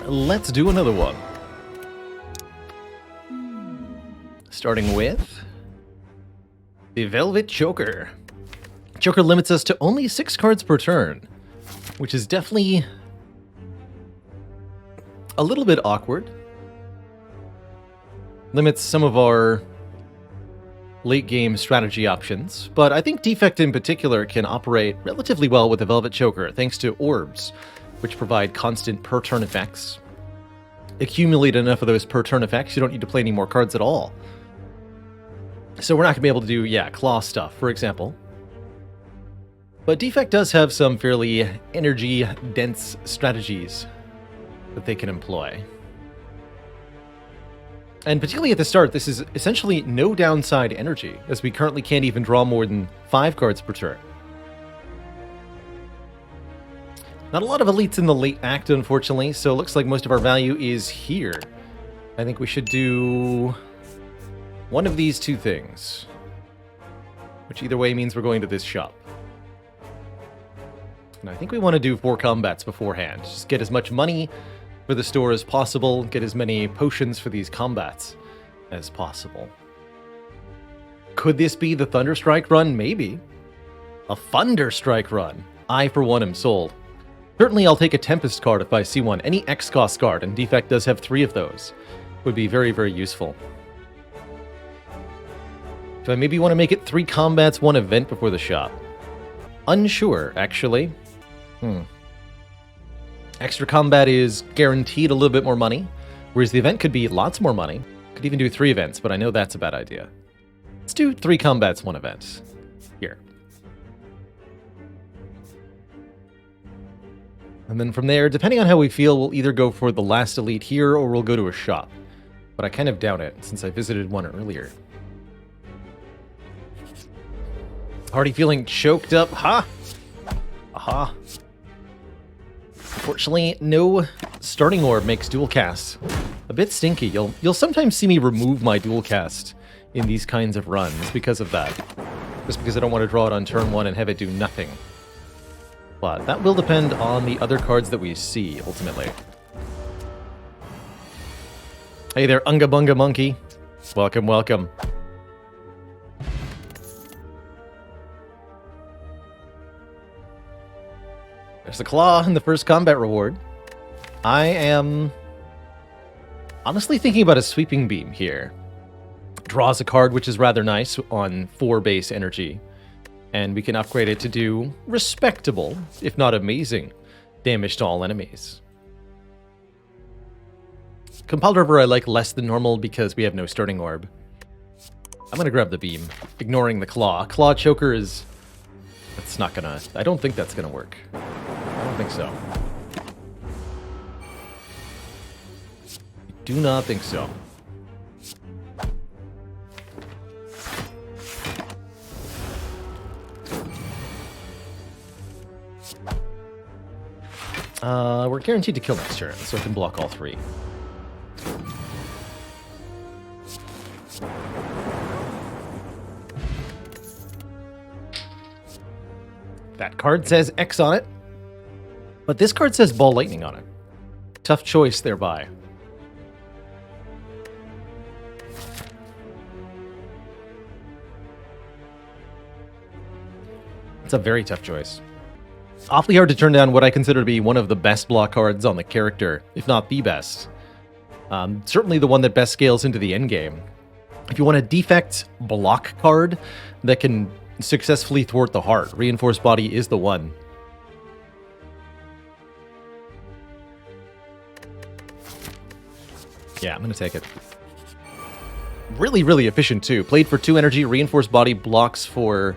let's do another one. Starting with the Velvet Choker. Choker limits us to only 6 cards per turn, which is definitely a little bit awkward. Limits some of our late game strategy options, but I think Defect in particular can operate relatively well with the Velvet Choker thanks to orbs, which provide constant per turn effects. Accumulate enough of those per turn effects, you don't need to play any more cards at all. So we're not going to be able to do, claw stuff, for example. But Defect does have some fairly energy-dense strategies that they can employ. And particularly at the start, this is essentially no downside energy, as we currently can't even draw more than 5 cards per turn. Not a lot of elites in the late act, unfortunately, so it looks like most of our value is here. I think we should do one of these 2 things, which either way means we're going to this shop. And I think we want to do 4 combats beforehand. Just get as much money for the store as possible, get as many potions for these combats as possible. Could this be the Thunderstrike run? Maybe. A Thunderstrike run. I, for one, am sold. Certainly I'll take a Tempest card if I see one. Any X-Cost card, and Defect does have 3 of those, would be very, very useful. Do I maybe want to make it 3 combats, 1 event before the shop? Unsure, actually. Extra combat is guaranteed a little bit more money, whereas the event could be lots more money. Could even do 3 events, but I know that's a bad idea. Let's do 3 combats, 1 event. Here. And then from there, depending on how we feel, we'll either go for the last elite here, or we'll go to a shop. But I kind of doubt it, since I visited one earlier. Already feeling choked up, ha! Aha. Unfortunately, no starting orb makes dual cast. A bit stinky. You'll sometimes see me remove my dual cast in these kinds of runs because of that. Just because I don't want to draw it on turn 1 and have it do nothing. But that will depend on the other cards that we see, ultimately. Hey there, Unga Bunga Monkey. Welcome, welcome. There's the claw and the first combat reward. I am honestly thinking about a sweeping beam here. Draws a card, which is rather nice on 4 base energy. And we can upgrade it to do respectable, if not amazing, damage to all enemies. Compiled River I like less than normal because we have no starting orb. I'm going to grab the beam, ignoring the claw. Claw choker is... That's not gonna... I don't think that's gonna work. I don't think so. Do not think so. We're guaranteed to kill next turn, so I can block all 3. That card says X on it, but this card says Ball Lightning on it. Tough choice thereby. It's a very tough choice. Awfully hard to turn down what I consider to be one of the best block cards on the character, if not the best. Certainly the one that best scales into the endgame. If you want a Defect block card that can successfully thwart the heart, Reinforced Body is the one. Yeah, I'm going to take it. Really, really efficient too. Played for 2 energy, Reinforced Body blocks for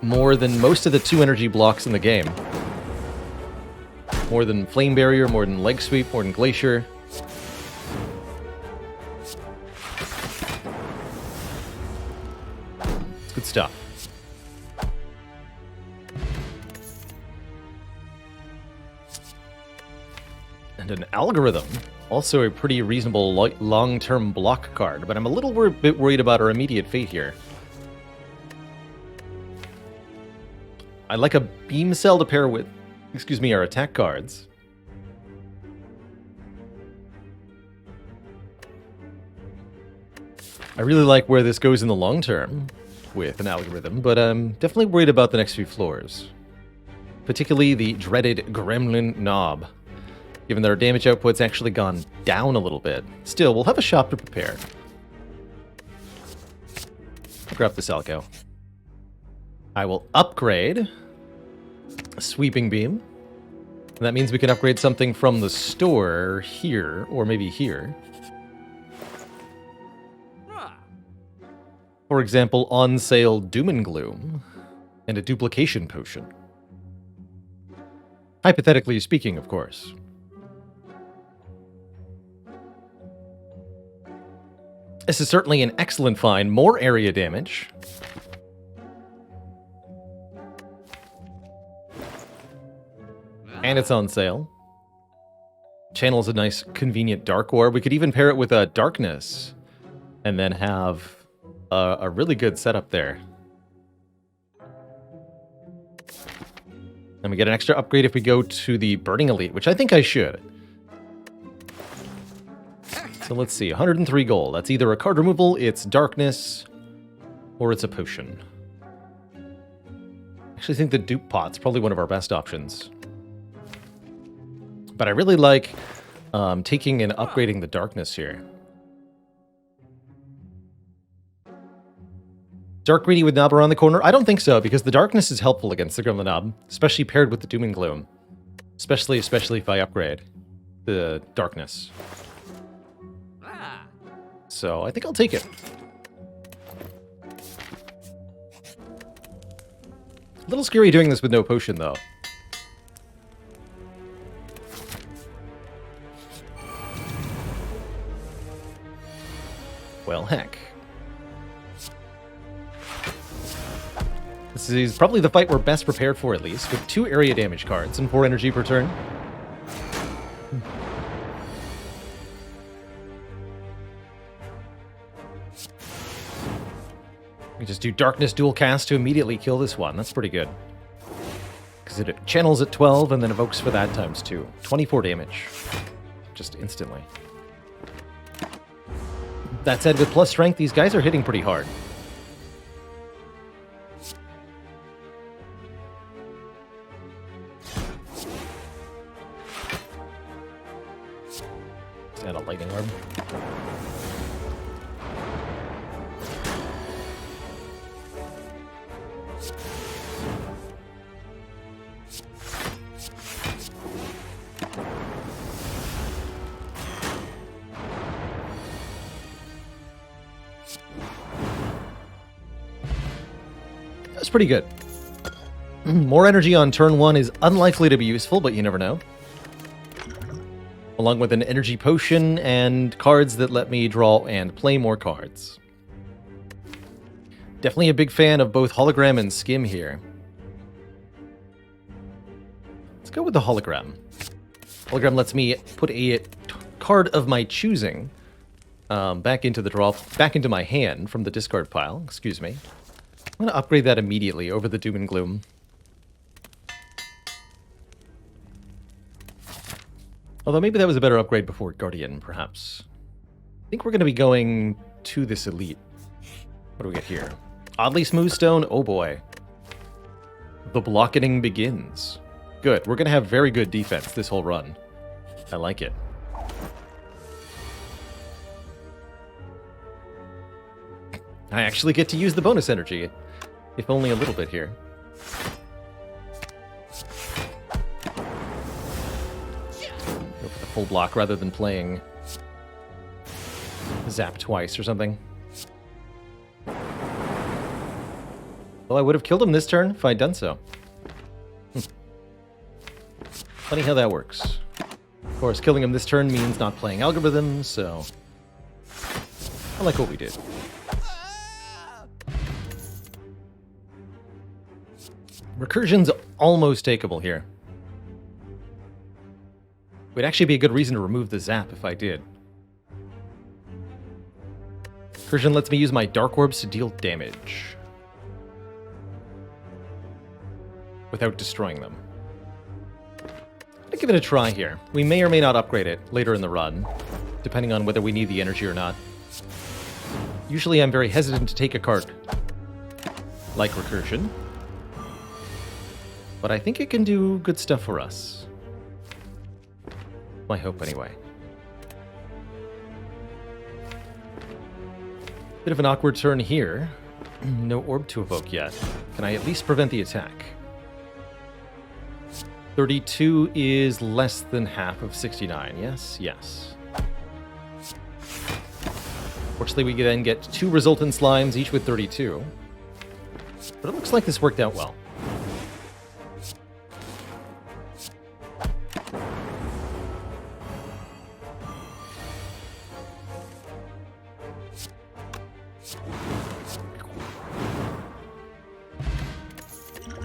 more than most of the 2 energy blocks in the game. More than Flame Barrier, more than Leg Sweep, more than Glacier. It's good stuff. And an Algorithm. Also a pretty reasonable long-term block card, but I'm a little bit worried about our immediate fate here. I like a Beam Cell to pair with, our attack cards. I really like where this goes in the long term with an algorithm, but I'm definitely worried about the next few floors. Particularly the dreaded Gremlin Knob, given that our damage output's actually gone down a little bit. Still, we'll have a shop to prepare. I'll grab this Alco. I will upgrade Sweeping Beam. And that means we can upgrade something from the store here, or maybe here. For example, on sale Doom and Gloom and a duplication potion. Hypothetically speaking, of course. This is certainly an excellent find. More area damage. And it's on sale. Channel's a nice, convenient dark orb. We could even pair it with a darkness and then have a really good setup there. And we get an extra upgrade if we go to the Burning Elite, which I think I should. So let's see, 103 gold. That's either a card removal, it's darkness, or it's a potion. I actually think the dupe pot's probably one of our best options. But I really like taking and upgrading the darkness here. Dark Greedy with Knob around the corner? I don't think so, because the darkness is helpful against the Gremlin Knob, especially paired with the Doom and Gloom. Especially if I upgrade the darkness. So I think I'll take it. A little scary doing this with no potion, though. Well, heck. This is probably the fight we're best prepared for, at least, with 2 area damage cards and 4 energy per turn. We just do Darkness Dual Cast to immediately kill this one. That's pretty good. Because it channels at 12 and then evokes for that times 2. 24 damage. Just instantly. That said, with plus strength, these guys are hitting pretty hard. Let's add a lightning orb. That's pretty good. More energy on turn 1 is unlikely to be useful, but you never know. Along with an energy potion and cards that let me draw and play more cards. Definitely a big fan of both Hologram and Skim here. Let's go with the Hologram. Hologram lets me put a card of my choosing back into my hand from the discard pile. Excuse me. I'm going to upgrade that immediately over the Doom and Gloom. Although maybe that was a better upgrade before Guardian, perhaps. I think we're going to be going to this Elite. What do we get here? Oddly Smooth Stone? Oh boy. The blocketing begins. Good. We're going to have very good defense this whole run. I like it. I actually get to use the bonus energy, if only a little bit here. Go for the full block rather than playing Zap twice or something. Well, I would have killed him this turn if I'd done so. Funny how that works. Of course, killing him this turn means not playing algorithms, so I like what we did. Recursion's almost takeable here. Would actually be a good reason to remove the Zap if I did. Recursion lets me use my Dark Orbs to deal damage without destroying them. I'm gonna give it a try here. We may or may not upgrade it later in the run, depending on whether we need the energy or not. Usually I'm very hesitant to take a card like Recursion, but I think it can do good stuff for us. My hope, anyway. Bit of an awkward turn here. No orb to evoke yet. Can I at least prevent the attack? 32 is less than half of 69. Yes, yes. Fortunately, we then get 2 resultant slimes, each with 32. But it looks like this worked out well.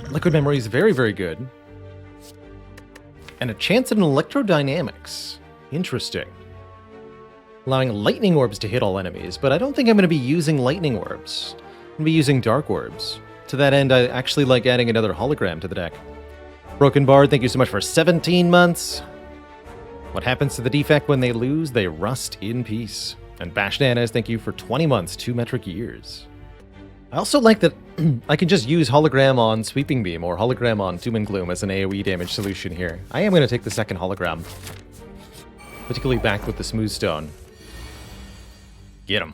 Liquid Memory is very, very good. And a chance at an Electrodynamics. Interesting. Allowing lightning orbs to hit all enemies, but I don't think I'm going to be using lightning orbs. I'm going to be using dark orbs. To that end, I actually like adding another hologram to the deck. Broken Bard, thank you so much for 17 months. What happens to the Defect when they lose? They rust in peace. And Bashnanas, thank you for 20 months, 2 metric years. I also like that I can just use hologram on Sweeping Beam or hologram on Doom and Gloom as an AoE damage solution here. I am going to take the second hologram. Particularly back with the Smooth Stone. Get them.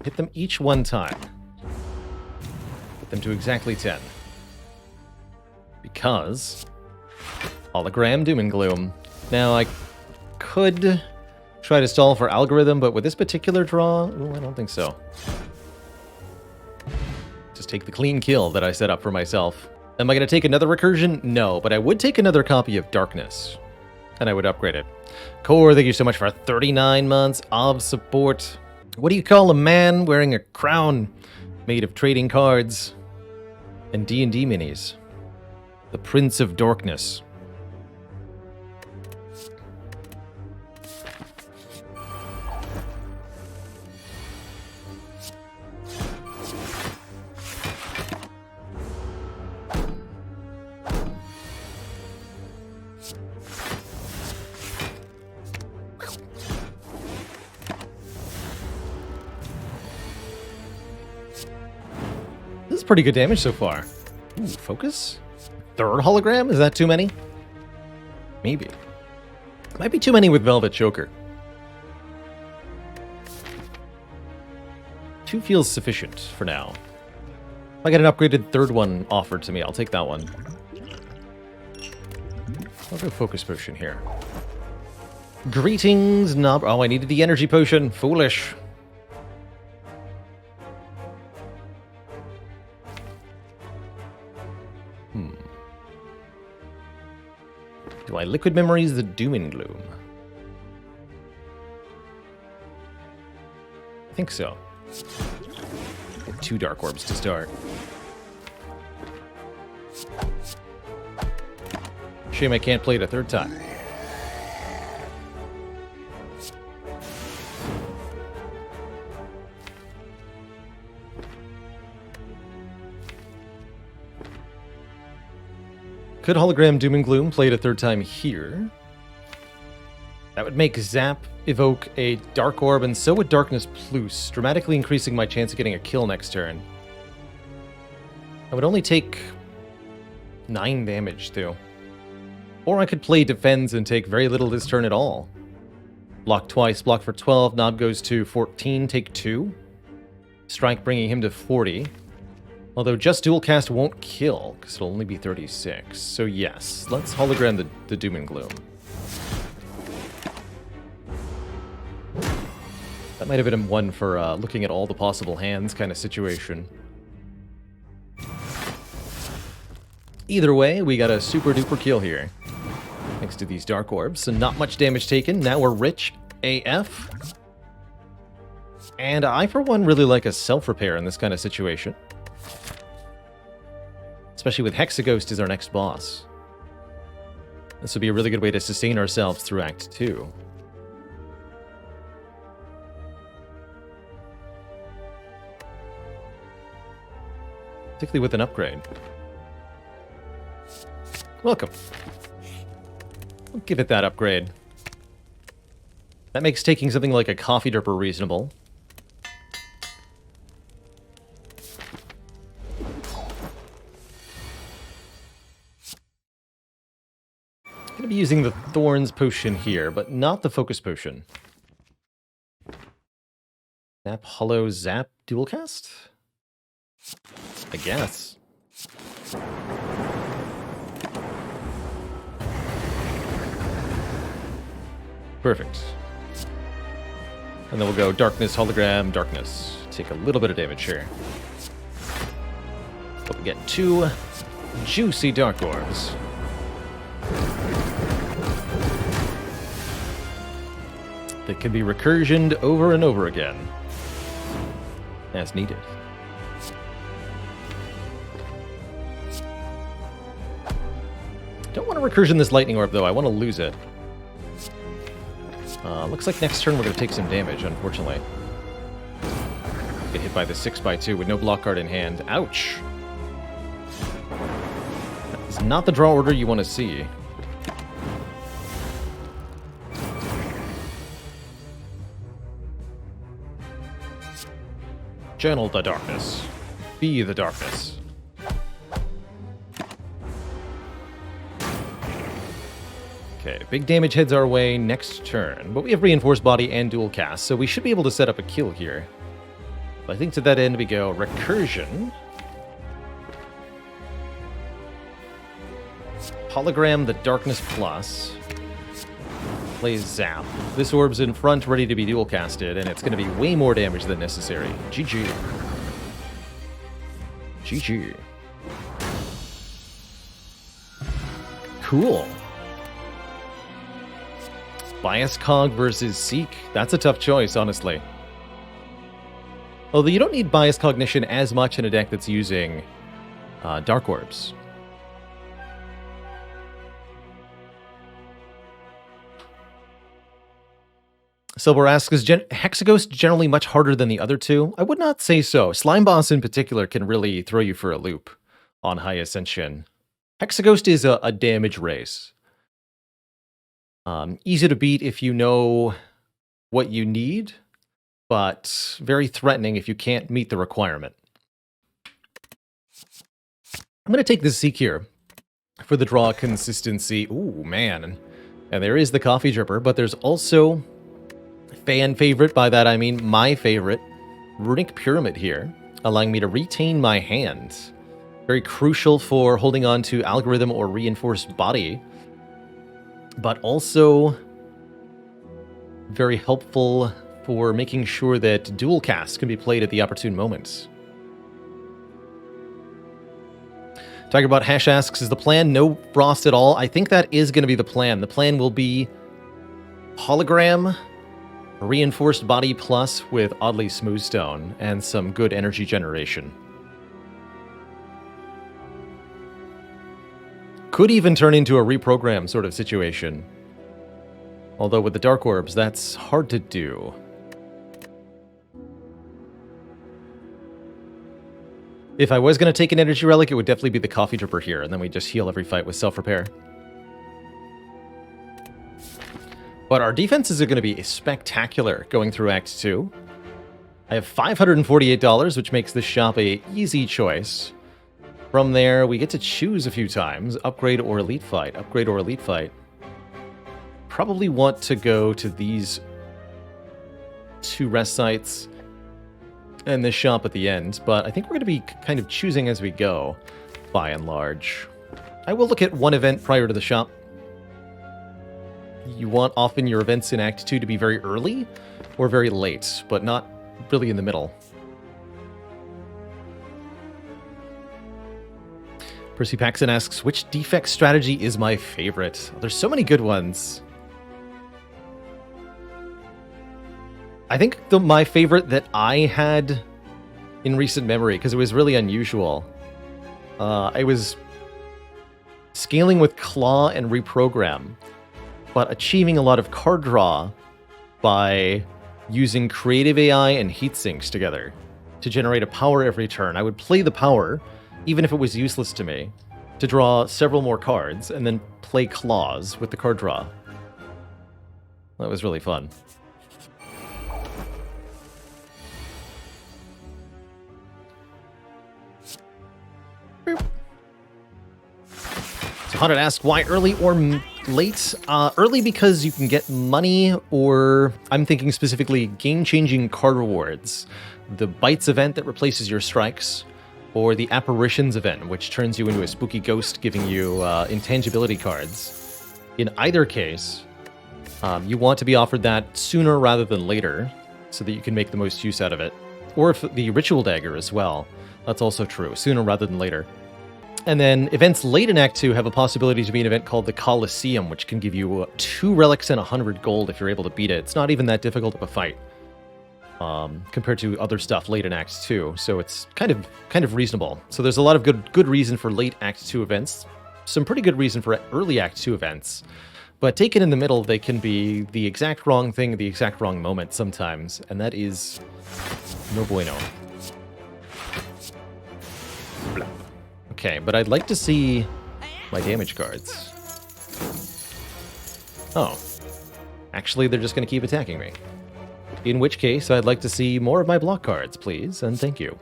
Hit them each 1 time. Hit them to exactly 10. Because hologram Doom and Gloom. Now I could try to stall for algorithm, but with this particular draw, ooh, I don't think so. Just take the clean kill that I set up for myself. Am I going to take another recursion? No, but I would take another copy of Darkness. And I would upgrade it. Core, thank you so much for 39 months of support. What do you call a man wearing a crown made of trading cards and D&D minis? The Prince of Darkness. Pretty good damage so far. Ooh, focus? 3rd hologram? Is that too many? Maybe. Might be too many with Velvet Choker. 2 feels sufficient for now. If I get an upgraded 3rd one offered to me, I'll take that one. I'll go Focus Potion here. Greetings, Knob. Oh, I needed the Energy Potion. Foolish. Do I Liquid Memories the Doom and Gloom? I think so. Get 2 Dark Orbs to start. Shame I can't play it a 3rd time. Could hologram Doom and Gloom play it a 3rd time here? That would make Zap evoke a Dark Orb, and so would Darkness Plus, dramatically increasing my chance of getting a kill next turn. I would only take 9 damage, too. Or I could play Defends and take very little this turn at all. Block twice, block for 12, Knob goes to 14, take 2. Strike bringing him to 40. Although just dual cast won't kill, because it'll only be 36. So yes, let's hologram the Doom and Gloom. That might have been one for looking at all the possible hands kind of situation. Either way, we got a super duper kill here. Thanks to these Dark Orbs, and not much damage taken. Now we're rich AF. And I, for one, really like a self-repair in this kind of situation. Especially with Hexaghost as our next boss. This would be a really good way to sustain ourselves through Act 2. Particularly with an upgrade. Welcome. We'll give it that upgrade. That makes taking something like a Coffee Derper reasonable. I'm going to be using the Thorns potion here, but not the Focus potion. Zap, Hollow, Zap, dual cast? I guess. Perfect. And then we'll go Darkness, Hologram, Darkness. Take a little bit of damage here. But we get 2 juicy Dark Orbs. That can be recursioned over and over again. As needed. Don't want to recursion this Lightning Orb, though. I want to lose it. Looks like next turn we're going to take some damage, unfortunately. Get hit by the 6x2 with no block card in hand. Ouch! That is not the draw order you want to see. Channel the darkness. Be the darkness. Okay, big damage heads our way next turn, but we have Reinforced Body and Dual Cast, so we should be able to set up a kill here. I think to that end we go Recursion. Hologram the Darkness Plus. Play Zap. This orb's in front, ready to be dual casted, and it's going to be way more damage than necessary. GG. GG. Cool. Bias Cog versus Seek. That's a tough choice, honestly. Although you don't need Bias Cognition as much in a deck that's using Dark Orbs. Silver asks, is Hexaghost generally much harder than the other two? I would not say so. Slime Boss in particular can really throw you for a loop on High Ascension. Hexaghost is a damage race. Easy to beat if you know what you need, but very threatening if you can't meet the requirement. I'm going to take this Seek here for the draw consistency. Ooh, man. And there is the Coffee Dripper, but there's also fan favorite. By that I mean my favorite, Runic Pyramid here, allowing me to retain my hand. Very crucial for holding on to Algorithm or Reinforced Body, but also very helpful for making sure that dual casts can be played at the opportune moments. Tigerbot Hash asks, is the plan no frost at all? I think that is going to be the plan. The plan will be Hologram, Reinforced Body Plus with Oddly Smooth Stone, and some good energy generation. Could even turn into a reprogram sort of situation. Although with the Dark Orbs, that's hard to do. If I was going to take an Energy Relic, it would definitely be the Coffee Dripper here, and then we just heal every fight with Self-Repair. But our defenses are going to be spectacular going through Act 2. I have $548, which makes this shop a easy choice. From there, we get to choose a few times. Upgrade or Elite Fight. Upgrade or Elite Fight. Probably want to go to these 2 rest sites and this shop at the end, but I think we're going to be kind of choosing as we go, by and large. I will look at one event prior to the shop. You want often your events in Act 2 to be very early or very late, but not really in the middle. Percy Paxson asks, which Defect strategy is my favorite? There's so many good ones. I think my favorite that I had in recent memory, because it was really unusual, I was scaling with Claw and Reprogram, but achieving a lot of card draw by using Creative AI and Heatsinks together to generate a power every turn. I would play the power, even if it was useless to me, to draw several more cards, and then play Claws with the card draw. That was really fun. Hunted asks, why early or late? Early because you can get money, or I'm thinking specifically game-changing card rewards. The Bites event that replaces your strikes, or the Apparitions event, which turns you into a spooky ghost, giving you intangibility cards. In either case, you want to be offered that sooner rather than later, so that you can make the most use out of it. Or if the Ritual Dagger as well. That's also true, sooner rather than later. And then events late in Act 2 have a possibility to be an event called the Colosseum, which can give you 2 relics and 100 gold if you're able to beat it. It's not even that difficult of a fight compared to other stuff late in Act 2, so it's kind of reasonable. So there's a lot of good reason for late Act 2 events, some pretty good reason for early Act 2 events, but taken in the middle, they can be the exact wrong thing at the exact wrong moment sometimes, and that is no bueno. Blah. Okay, but I'd like to see my damage cards. Oh. Actually, they're just going to keep attacking me. In which case, I'd like to see more of my block cards, please, and thank you.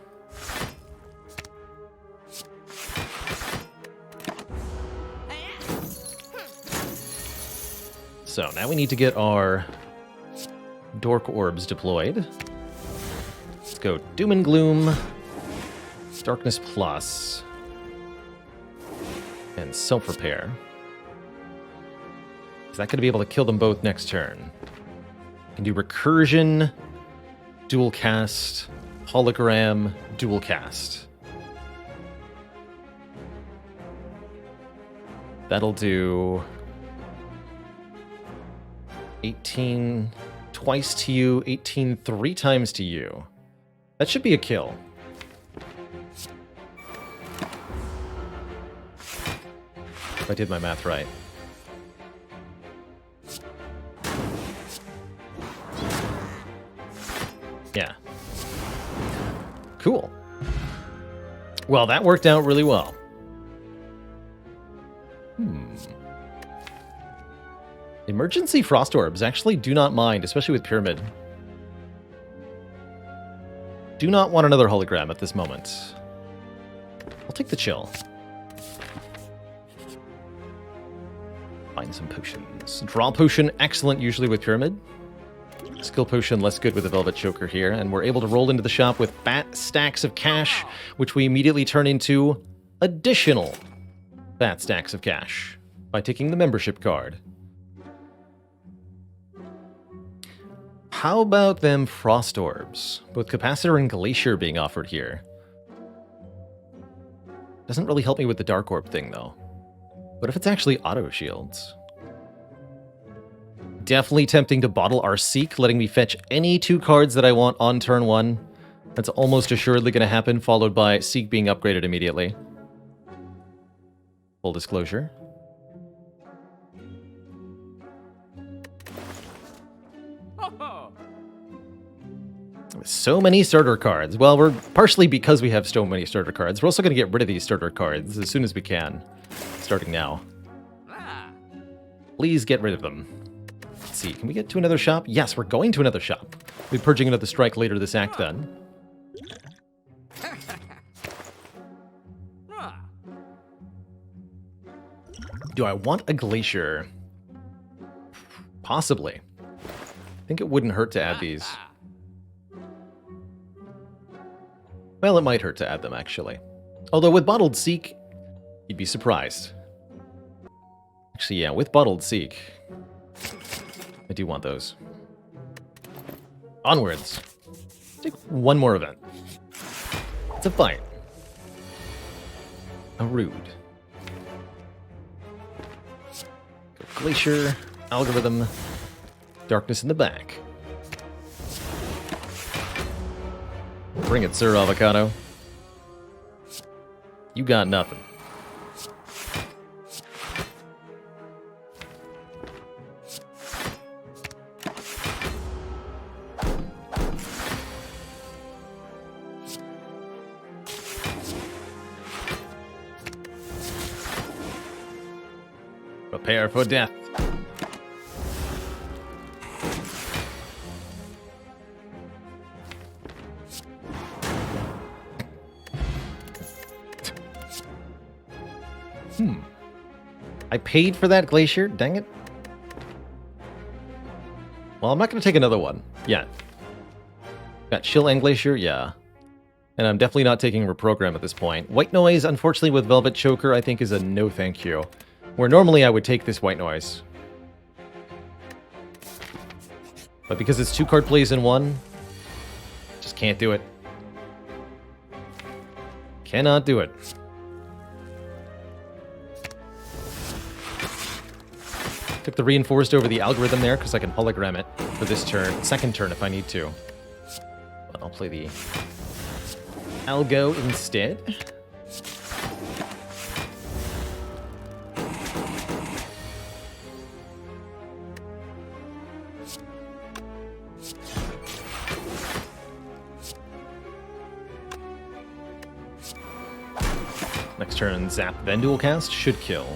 So, now we need to get our Dork Orbs deployed. Let's go Doom and Gloom, Darkness Plus, and Self-Repair. Is that going to be able to kill them both next turn? Can do Recursion, Dual Cast, Hologram, Dual Cast. That'll do 18 twice to you, 18 3 times to you. That should be a kill. If I did my math right. Yeah. Cool. Well, that worked out really well. Emergency Frost Orbs actually do not mind, especially with Pyramid. Do not want another hologram at this moment. I'll take the chill. Find some potions. Draw potion, excellent usually with Pyramid. Skill potion, less good with the Velvet Choker here. And we're able to roll into the shop with fat stacks of cash, which we immediately turn into additional fat stacks of cash by taking the membership card. How about them Frost Orbs? Both Capacitor and Glacier being offered here. Doesn't really help me with the Dark Orb thing, though. What if it's actually auto shields? Definitely tempting to bottle our Seek, letting me fetch any 2 cards that I want on turn 1. That's almost assuredly going to happen, followed by Seek being upgraded immediately. Full disclosure. So many starter cards. Well, we're partially because we have so many starter cards. We're also going to get rid of these starter cards as soon as we can. Starting now. Please get rid of them. Let's see, can we get to another shop? Yes, we're going to another shop. We'll be purging another strike later this act then. Do I want a Glacier? Possibly. I think it wouldn't hurt to add these. Well, it might hurt to add them, actually. Although with Bottled Seek, you'd be surprised. Actually, yeah, with Bottled Seek, I do want those. Onwards. Take one more event. It's a fight. A Rude. Glacier, Algorithm, Darkness in the back. Bring it, Sir Avocado. You got nothing. Prepare for death. I paid for that glacier, dang it. Well, I'm not going to take another one yet. Got Chill and Glacier, yeah. And I'm definitely not taking Reprogram at this point. White Noise, unfortunately, with Velvet Choker, I think is a no thank you. Where normally I would take this White Noise. But because it's 2 card plays in one, just can't do it. Cannot do it. Took the Reinforced over the Algorithm there, because I can hologram it for this turn, second turn if I need to. But I'll play the Algo instead. Next turn, Zap, then Dual Cast, should kill.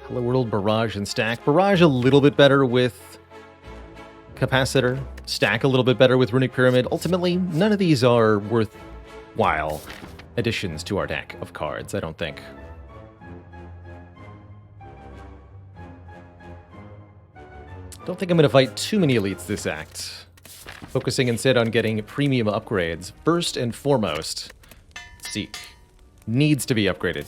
Hello World, Barrage, and Stack. Barrage a little bit better with Capacitor. Stack a little bit better with Runic Pyramid. Ultimately, none of these are worthwhile additions to our deck of cards, I don't think. Don't think I'm going to fight too many elites this act. Focusing instead on getting premium upgrades. First and foremost, Seek needs to be upgraded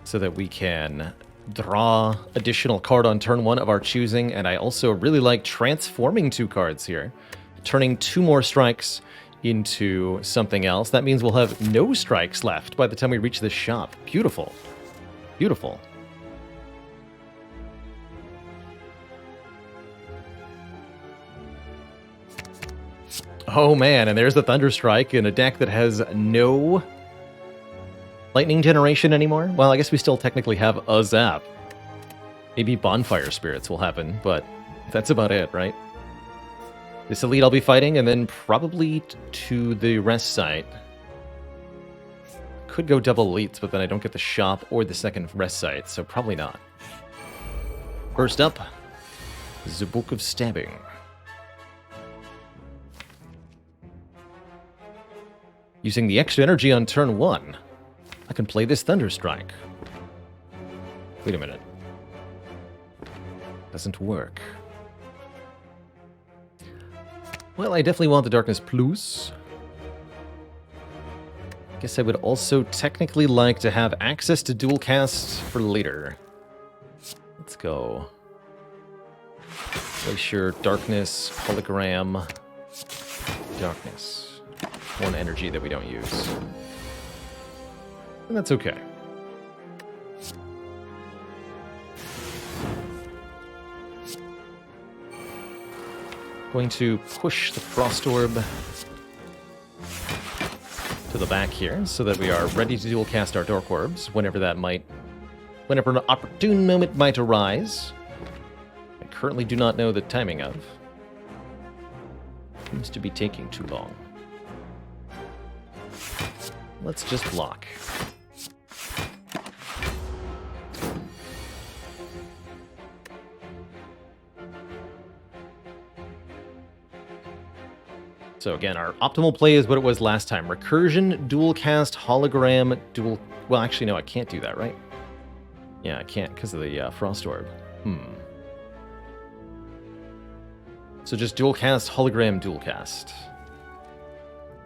so that we can draw additional card on turn 1 of our choosing, and I also really like transforming 2 cards here. Turning 2 more strikes into something else. That means we'll have no strikes left by the time we reach this shop. Beautiful. Beautiful. Oh man, and there's the Thunderstrike in a deck that has no lightning generation anymore. Well, I guess we still technically have a Zap. Maybe Bonfire Spirits will happen, but that's about it, right? This elite I'll be fighting, and then probably to the rest site. Could go double elites, but then I don't get the shop or the second rest site, so probably not. First up, the Book of Stabbing. Using the extra energy on turn 1, I can play this Thunderstrike. Wait a minute. Doesn't work. Well, I definitely want the Darkness Plus. Guess I would also technically like to have access to dual cast for later. Let's go. Glacier, Darkness, Hologram, Darkness. 1 energy that we don't use. And that's okay. Going to push the Frost Orb to the back here so that we are ready to dual cast our Dark Orbs whenever an opportune moment might arise. I currently do not know the timing of. Seems to be taking too long. Let's just block. So again, our optimal play is what it was last time. Recursion, dual cast, hologram, dual... Well, actually, no, I can't do that, right? Yeah, I can't because of the Frost Orb. So just dual cast, hologram, dual cast.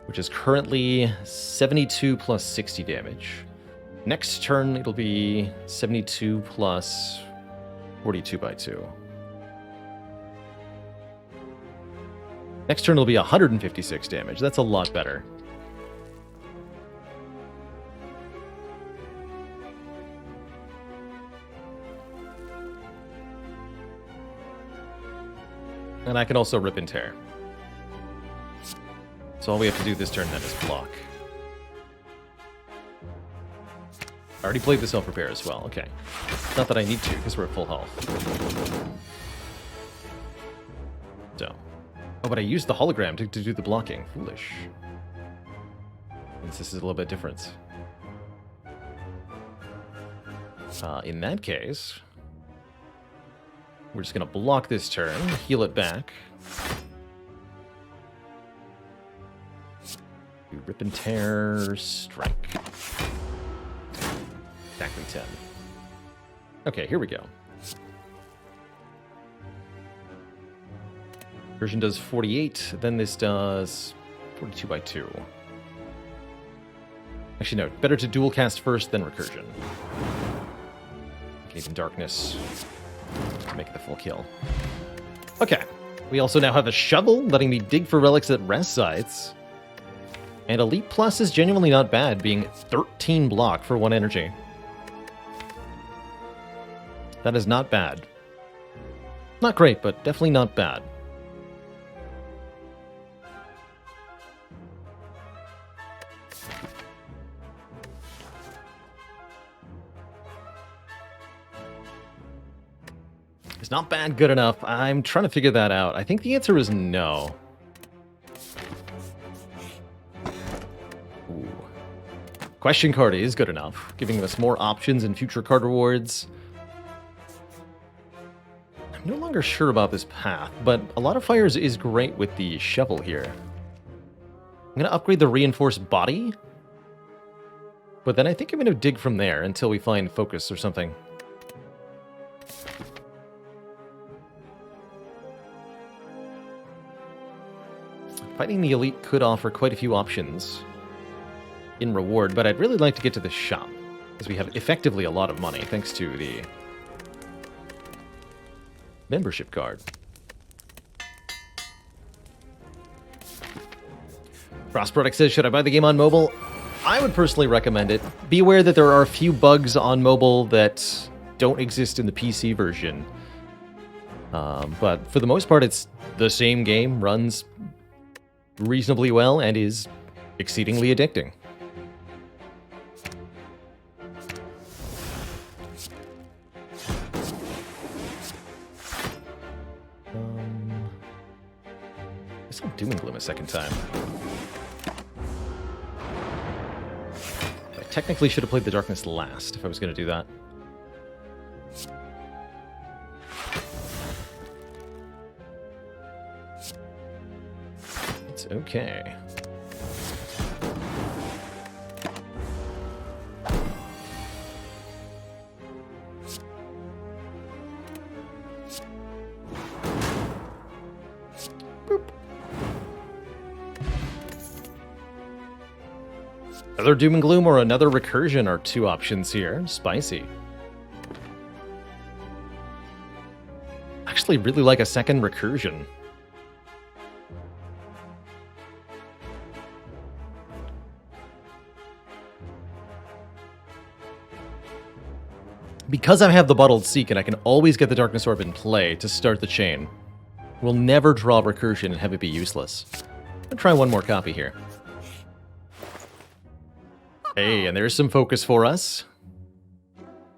Which is currently 72 plus 60 damage. Next turn, it'll be 72 plus 42 by 2. Next turn, it'll be 156 damage. That's a lot better. And I can also rip and tear. So all we have to do this turn then is block. I already played the self-repair as well, okay. Not that I need to, because we're at full health. So. Oh, but I used the hologram to do the blocking. Foolish. Since this is a little bit different. In that case, we're just going to block this turn, heal it back. Do Rip and Tear, Strike. Exactly 10. Okay, here we go. Recursion does 48, then this does 42 by 2. Actually, no, better to dual cast first, then Recursion. Gaze in Darkness to make the full kill. Okay, we also now have a shovel, letting me dig for relics at rest sites. And Elite Plus is genuinely not bad, being 13 block for 1 energy. That is not bad. Not great, but definitely not bad. It's not bad good enough. I'm trying to figure that out. I think the answer is no. Ooh. Question card is good enough, giving us more options and future card rewards. I'm no longer sure about this path, but a lot of fires is great with the shovel here. I'm going to upgrade the Reinforced Body, but then I think I'm going to dig from there until we find focus or something. Fighting the Elite could offer quite a few options in reward, but I'd really like to get to the shop, because we have effectively a lot of money, thanks to the membership card. Frost Product says, should I buy the game on mobile? I would personally recommend it. Be aware that there are a few bugs on mobile that don't exist in the PC version. But for the most part, it's the same game, runs reasonably well, and is exceedingly addicting. I saw Doom and Gloom a second time. I technically should have played the Darkness last if I was going to do that. It's okay. Boop. Another Doom and Gloom or another Recursion are two options here. Spicy. Actually really like a second Recursion. Because I have the Bottled Seek and I can always get the Darkness Orb in play to start the chain, we'll never draw Recursion and have it be useless. I'll try one more copy here. Hey, and there's some focus for us.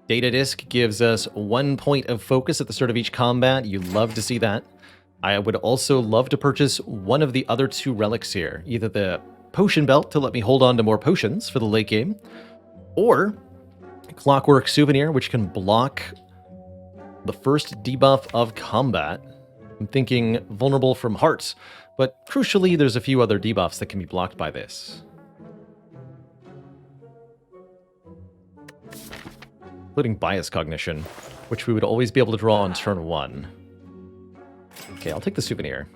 Data Disc gives us 1 point of focus at the start of each combat. You love to see that. I would also love to purchase one of the other two relics here. Either the Potion Belt to let me hold on to more potions for the late game, or Clockwork Souvenir, which can block the first debuff of combat. I'm thinking vulnerable from hearts, but crucially, there's a few other debuffs that can be blocked by this. Including Bias Cognition, which we would always be able to draw on turn 1. Okay, I'll take the Souvenir.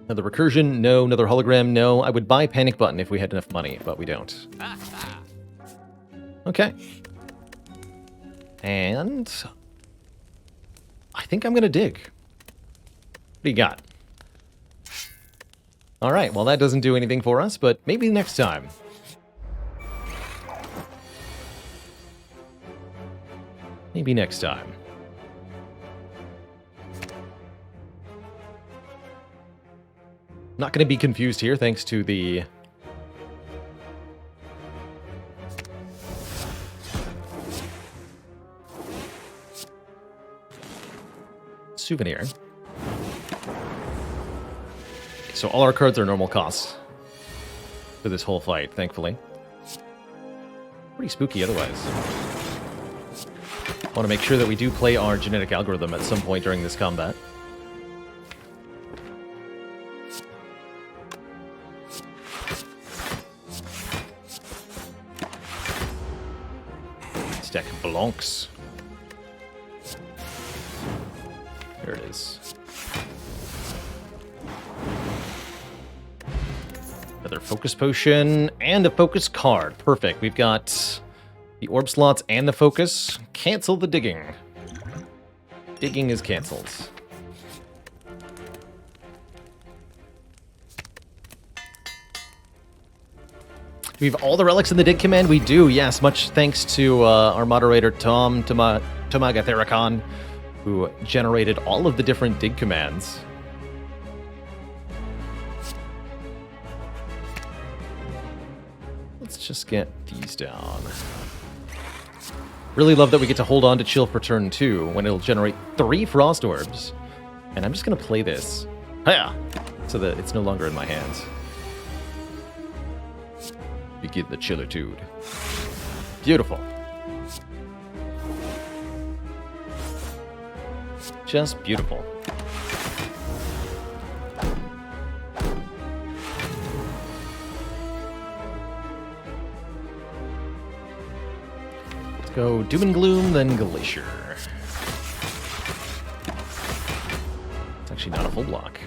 Another Recursion, no. Another Hologram, no. I would buy Panic Button if we had enough money, but we don't. Okay. And I think I'm going to dig. What do you got? All right, well, that doesn't do anything for us, but maybe next time. Maybe next time. Not going to be confused here, thanks to the Souvenir. So all our cards are normal costs for this whole fight, thankfully. Pretty spooky otherwise. I want to make sure that we do play our genetic algorithm at some point during this combat. deck belongs. There it is. Another focus potion and a focus card. Perfect. We've got the orb slots and the focus. Cancel the digging. Digging is canceled. Do we have all the relics in the dig command? We do, yes. Much thanks to our moderator, Tom Tamagatheracon, who generated all of the different dig commands. Let's just get these down. Really love that we get to hold on to Chill for turn 2 when it'll generate 3 Frost Orbs. And I'm just going to play this. Hiya! So that it's no longer in my hands. Begin the Chilitude. Beautiful. Just beautiful. Let's go Doom and Gloom, then Glacier. It's actually not a full block.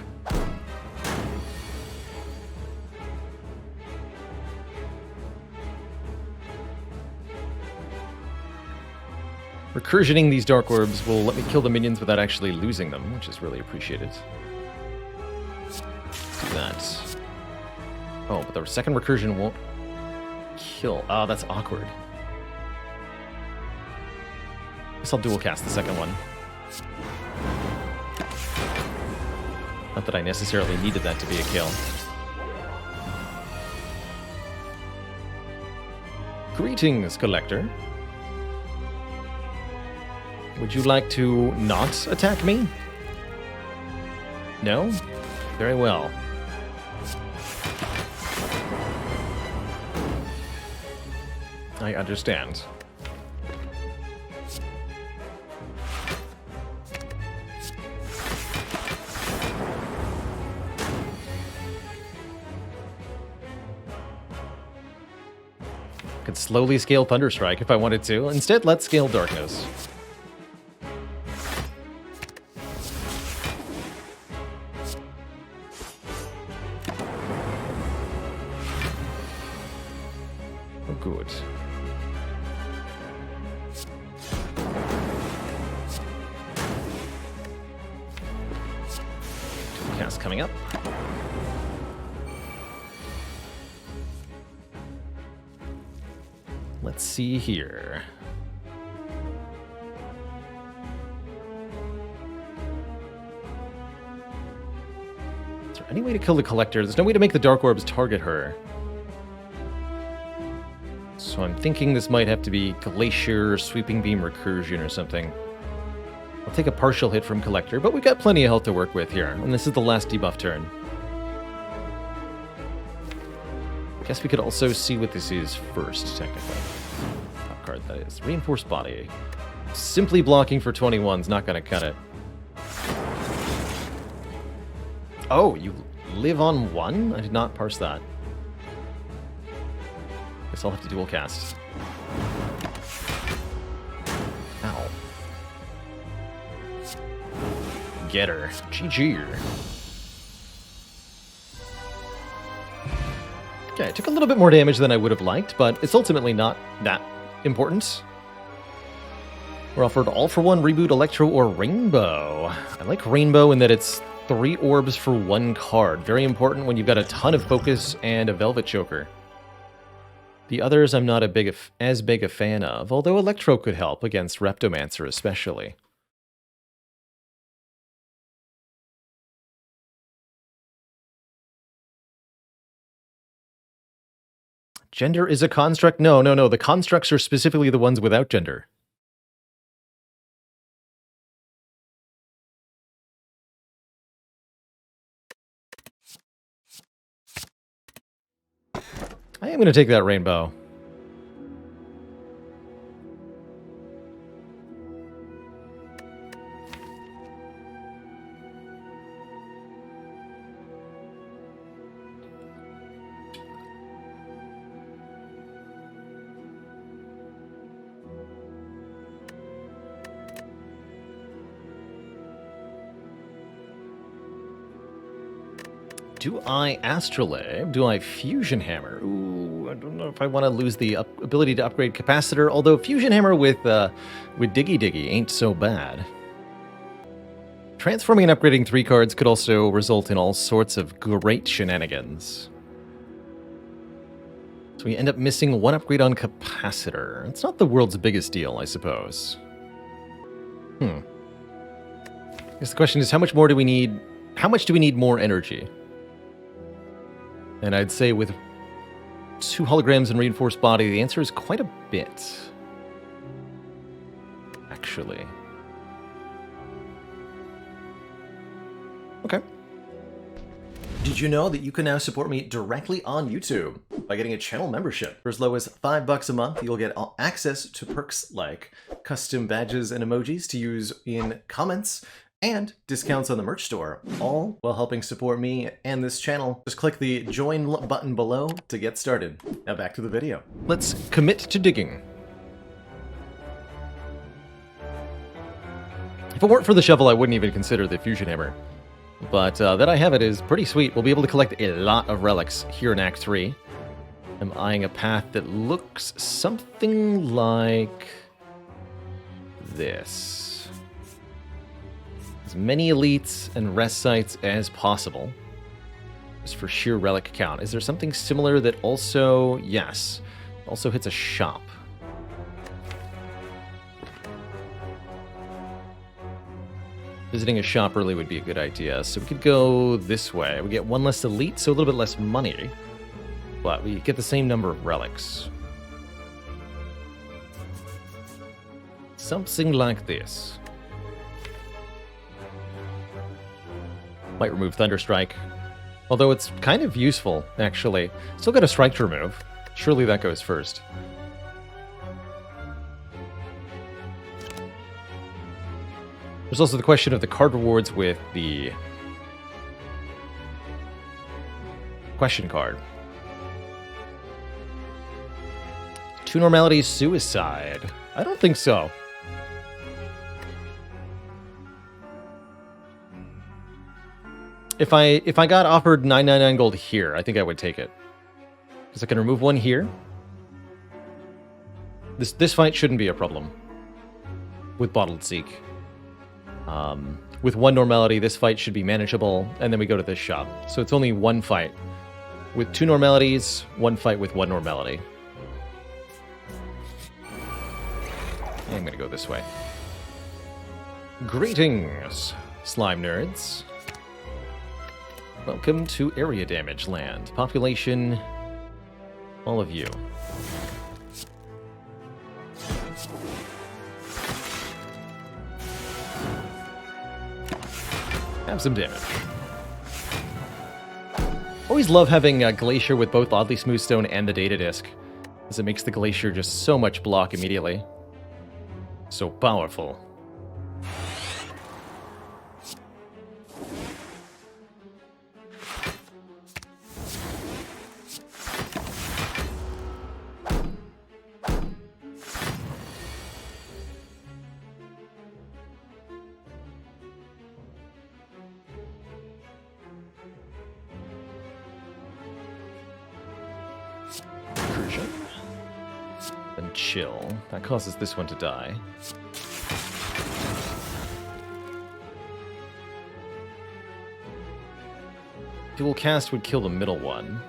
Recursioning these Dark Orbs will let me kill the minions without actually losing them, which is really appreciated. Let's do that. Oh, but the second recursion won't kill. Oh, that's awkward. Guess I'll dual cast the second one. Not that I necessarily needed that to be a kill. Greetings, Collector. Would you like to not attack me? No? Very well. I understand. Could slowly scale Thunderstrike if I wanted to. Instead, let's scale Darkness. Good. Cast coming up. Let's see here. Is there any way to kill the Collector? There's no way to make the Dark Orbs target her. So I'm thinking this might have to be Glacier, Sweeping Beam, Recursion, or something. I'll take a partial hit from Collector, but we've got plenty of health to work with here, and this is the last debuff turn. Guess we could also see what this is first, technically. Top card, that is. Reinforced Body. Simply blocking for 21 is not going to cut it. Oh, you live on 1? I did not parse that. Guess I'll have to dual cast. Ow. Get her. GG. Okay, I took a little bit more damage than I would have liked, but it's ultimately not that important. We're offered All for One, Reboot, Electro, or Rainbow. I like Rainbow in that it's 3 orbs for 1 card. Very important when you've got a ton of focus and a Velvet Choker. The others I'm not as big a fan of, although Electro could help against Reptomancer especially. Gender is a construct? No. The constructs are specifically the ones without gender. I am going to take that Rainbow. Do I Astrolabe? Do I Fusion Hammer? Ooh, I don't know if I want to lose the ability to upgrade Capacitor, although Fusion Hammer with Diggy Diggy ain't so bad. Transforming and upgrading 3 cards could also result in all sorts of great shenanigans. So we end up missing 1 upgrade on Capacitor. It's not the world's biggest deal, I suppose. I guess the question is, how much do we need more energy? And I'd say with 2 holograms and Reinforced Body, the answer is quite a bit. Actually. Okay. Did you know that you can now support me directly on YouTube by getting a channel membership? For as low as $5 a month, you'll get access to perks like custom badges and emojis to use in comments, and discounts on the merch store, all while helping support me and this channel. Just click the join button below to get started. Now back to the video. Let's commit to digging. If it weren't for the shovel, I wouldn't even consider the Fusion Hammer. But that I have it is pretty sweet. We'll be able to collect a lot of relics here in Act 3. I'm eyeing a path that looks something like this. As many elites and rest sites as possible, just for sheer relic count. Is there something similar that also, yes, also hits a shop? Visiting a shop early would be a good idea, so we could go this way. We get 1 less elite, so a little bit less money, but we get the same number of relics. Something like this. Might remove Thunderstrike. Although it's kind of useful, actually. Still got a strike to remove. Surely that goes first. There's also the question of the card rewards with the question card. 2 normalities, suicide. I don't think so. If I got offered 999 gold here, I think I would take it. Because I can remove 1 here. This fight shouldn't be a problem with Bottled Seek. With 1 normality, this fight should be manageable, and then we go to this shop. So it's only 1 fight. With 2 normalities, 1 fight with 1 normality. I'm gonna go this way. Greetings, slime nerds. Welcome to Area Damage Land. Population, all of you. Have some damage. Always love having a Glacier with both Oddly Smooth Stone and the Data Disc, as it makes the Glacier just so much block immediately. So powerful. Recursion. Then chill. That causes this one to die. Dual cast would kill the middle one.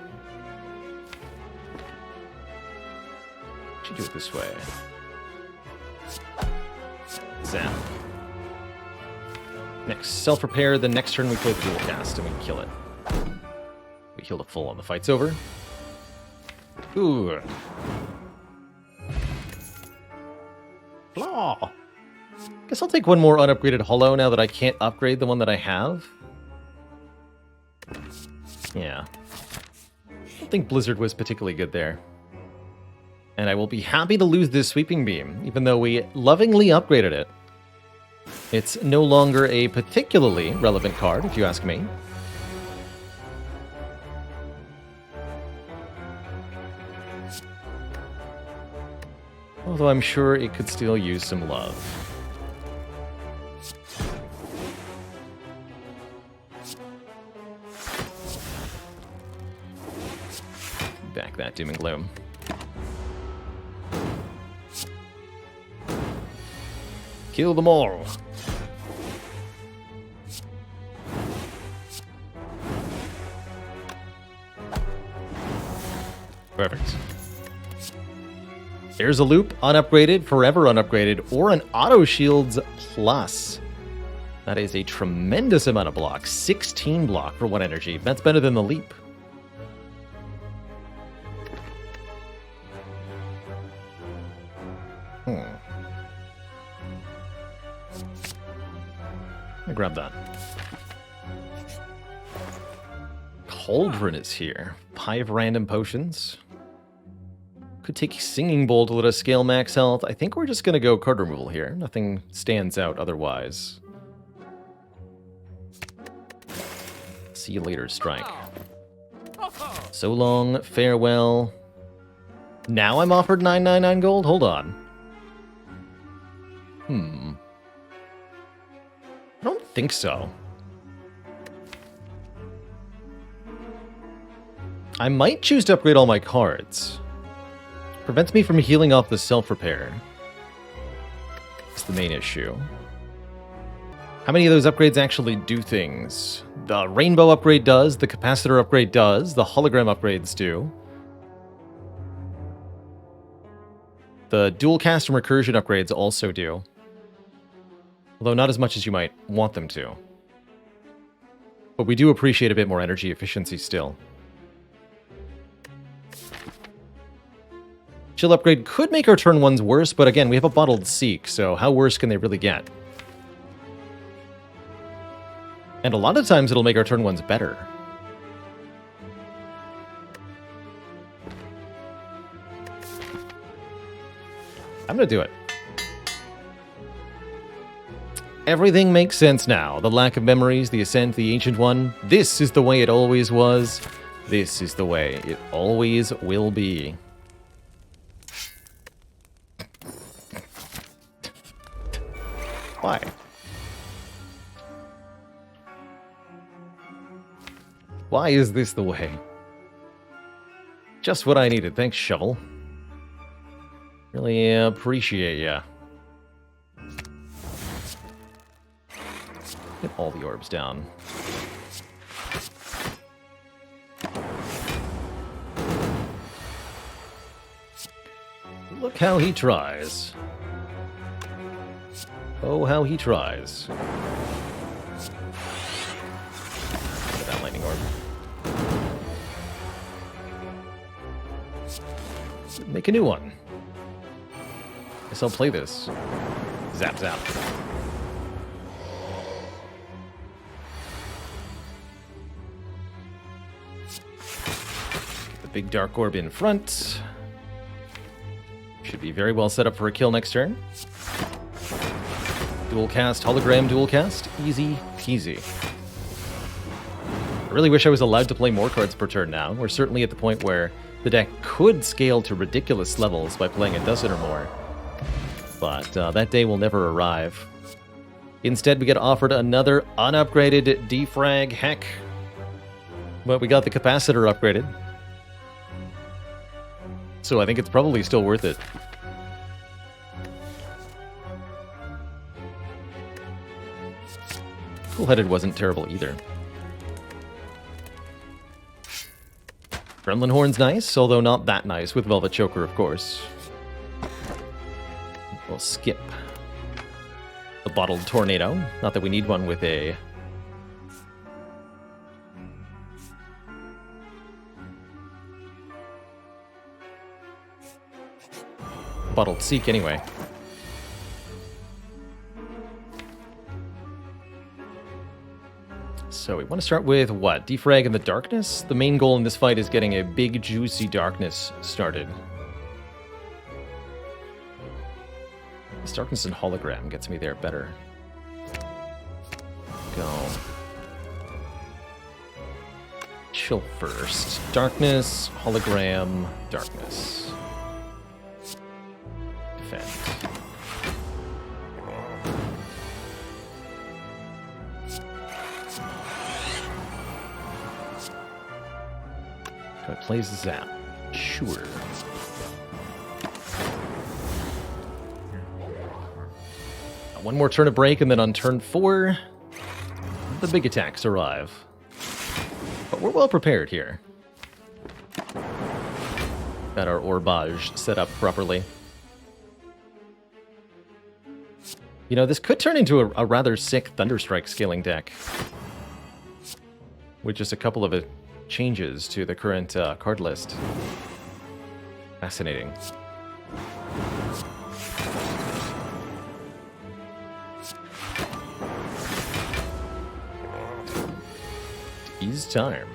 Should do it this way. Zap. Next, self-repair. The next turn we play the dual cast and we kill it. We healed a full on. The fight's over. Ooh. Flaw. Guess I'll take 1 more unupgraded holo now that I can't upgrade the one that I have. Yeah. I don't think Blizzard was particularly good there. And I will be happy to lose this Sweeping Beam, even though we lovingly upgraded it. It's no longer a particularly relevant card, if you ask me. Although I'm sure it could still use some love. Take back that Doom and Gloom. Kill them all. Perfect. There's a loop, unupgraded, forever unupgraded, or an auto shields plus. That is a tremendous amount of block. 16 block for 1 energy. That's better than the leap. I grab that. Cauldron is here. 5 random potions. Could take Singing Bowl to let us scale max health. I think we're just going to go card removal here. Nothing stands out otherwise. See you later, Strike. So long, farewell. Now I'm offered 999 gold? Hold on. I don't think so. I might choose to upgrade all my cards. Prevents me from healing off the self-repair. It's the main issue. How many of those upgrades actually do things? The rainbow upgrade does, the capacitor upgrade does, the hologram upgrades do. The dual cast and recursion upgrades also do. Although not as much as you might want them to. But we do appreciate a bit more energy efficiency still. Chill upgrade could make our turn 1s worse, but again, we have a bottled Seek, so how worse can they really get? And a lot of times it'll make our turn 1s better. I'm gonna do it. Everything makes sense now. The lack of memories, the Ascent, the Ancient One. This is the way it always was. This is the way it always will be. Why? Why is this the way? Just what I needed. Thanks, Shovel. Really appreciate ya. Get all the orbs down. Look how he tries. Oh, how he tries. Get that lightning orb. Make a new one. Guess I'll play this. Zap, zap. Get the big dark orb in front. Should be very well set up for a kill next turn. Dual cast, hologram dual cast. Easy peasy. I really wish I was allowed to play more cards per turn now. We're certainly at the point where the deck could scale to ridiculous levels by playing a dozen or more. But that day will never arrive. Instead, we get offered another unupgraded defrag. Heck. But we got the capacitor upgraded. So I think it's probably still worth it. Cool-headed wasn't terrible either. Gremlin Horn's nice, although not that nice with Velvet Choker, of course. We'll skip the Bottled Tornado. Not that we need one with a... Bottled Seek, anyway. So we want to start with what? Defrag in the darkness? The main goal in this fight is getting a big, juicy darkness started. This darkness and hologram gets me there better. Go. Chill first. Darkness, hologram, darkness. Defect. It plays Zap. Sure. One more turn of break, and then on turn 4, the big attacks arrive. But we're well prepared here. Got our Orbage set up properly. You know, this could turn into a rather sick Thunderstrike scaling deck. With just a couple of changes to the current card list. Fascinating. Is time.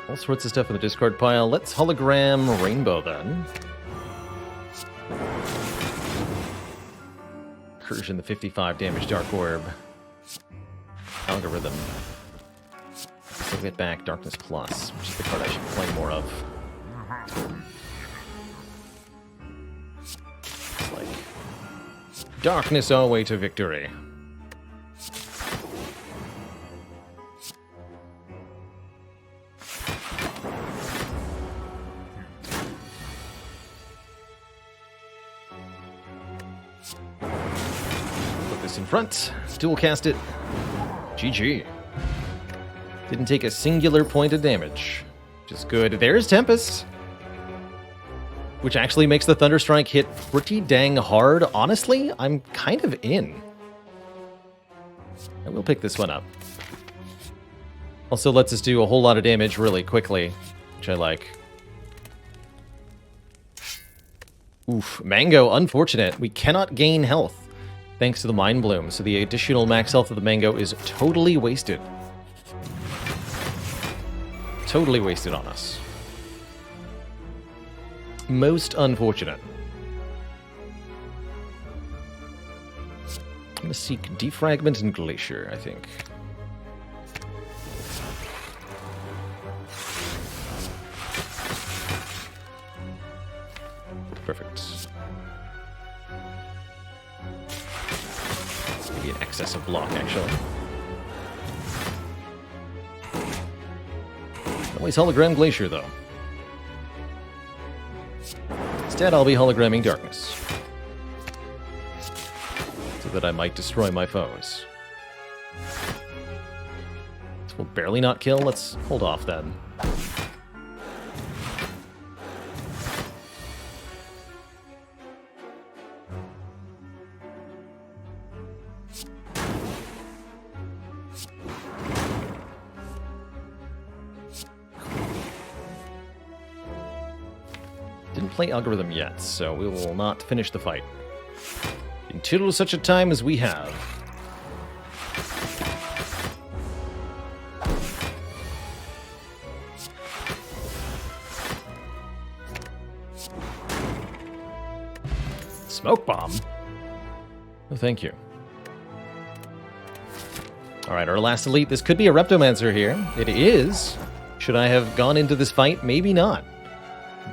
All sorts of stuff in the discard pile. Let's hologram Rainbow then. Recursion, the 55 damage Dark Orb. Algorithm. So get back Darkness Plus, which is the card I should play more of. It's like darkness our way to victory. Put this in front. Dual cast it. GG. Didn't take a singular point of damage. Which is good. There's Tempest. Which actually makes the Thunderstrike hit pretty dang hard. Honestly, I'm kind of in. I will pick this one up. Also lets us do a whole lot of damage really quickly, which I like. Oof, Mango, unfortunate. We cannot gain health thanks to the Mind Bloom, so the additional max health of the Mango is totally wasted. Totally wasted on us. Most unfortunate. I'm going to seek Defragment and Glacier, I think. Perfect. Maybe an excessive block, actually. Always hologram Glacier, though. Instead, I'll be hologramming Darkness. So that I might destroy my foes. This will barely not kill. Let's hold off, then. Didn't play Algorithm yet, so we will not finish the fight. Until such a time as we have. Smoke Bomb? Oh, thank you. Alright, our last elite. This could be a Reptomancer here. It is. Should I have gone into this fight? Maybe not.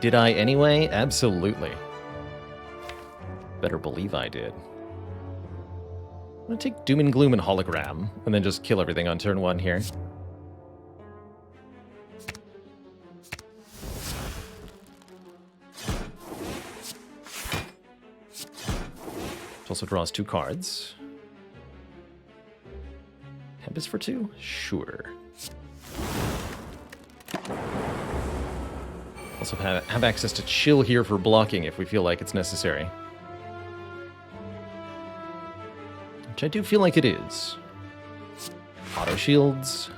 Did I anyway? Absolutely. Better believe I did. I'm going to take Doom and Gloom and Hologram, and then just kill everything on turn 1 here. Which also draws 2 cards. Tempest for 2? Sure. Also have access to Chill here for blocking if we feel like it's necessary. Which I do feel like it is. Auto shields.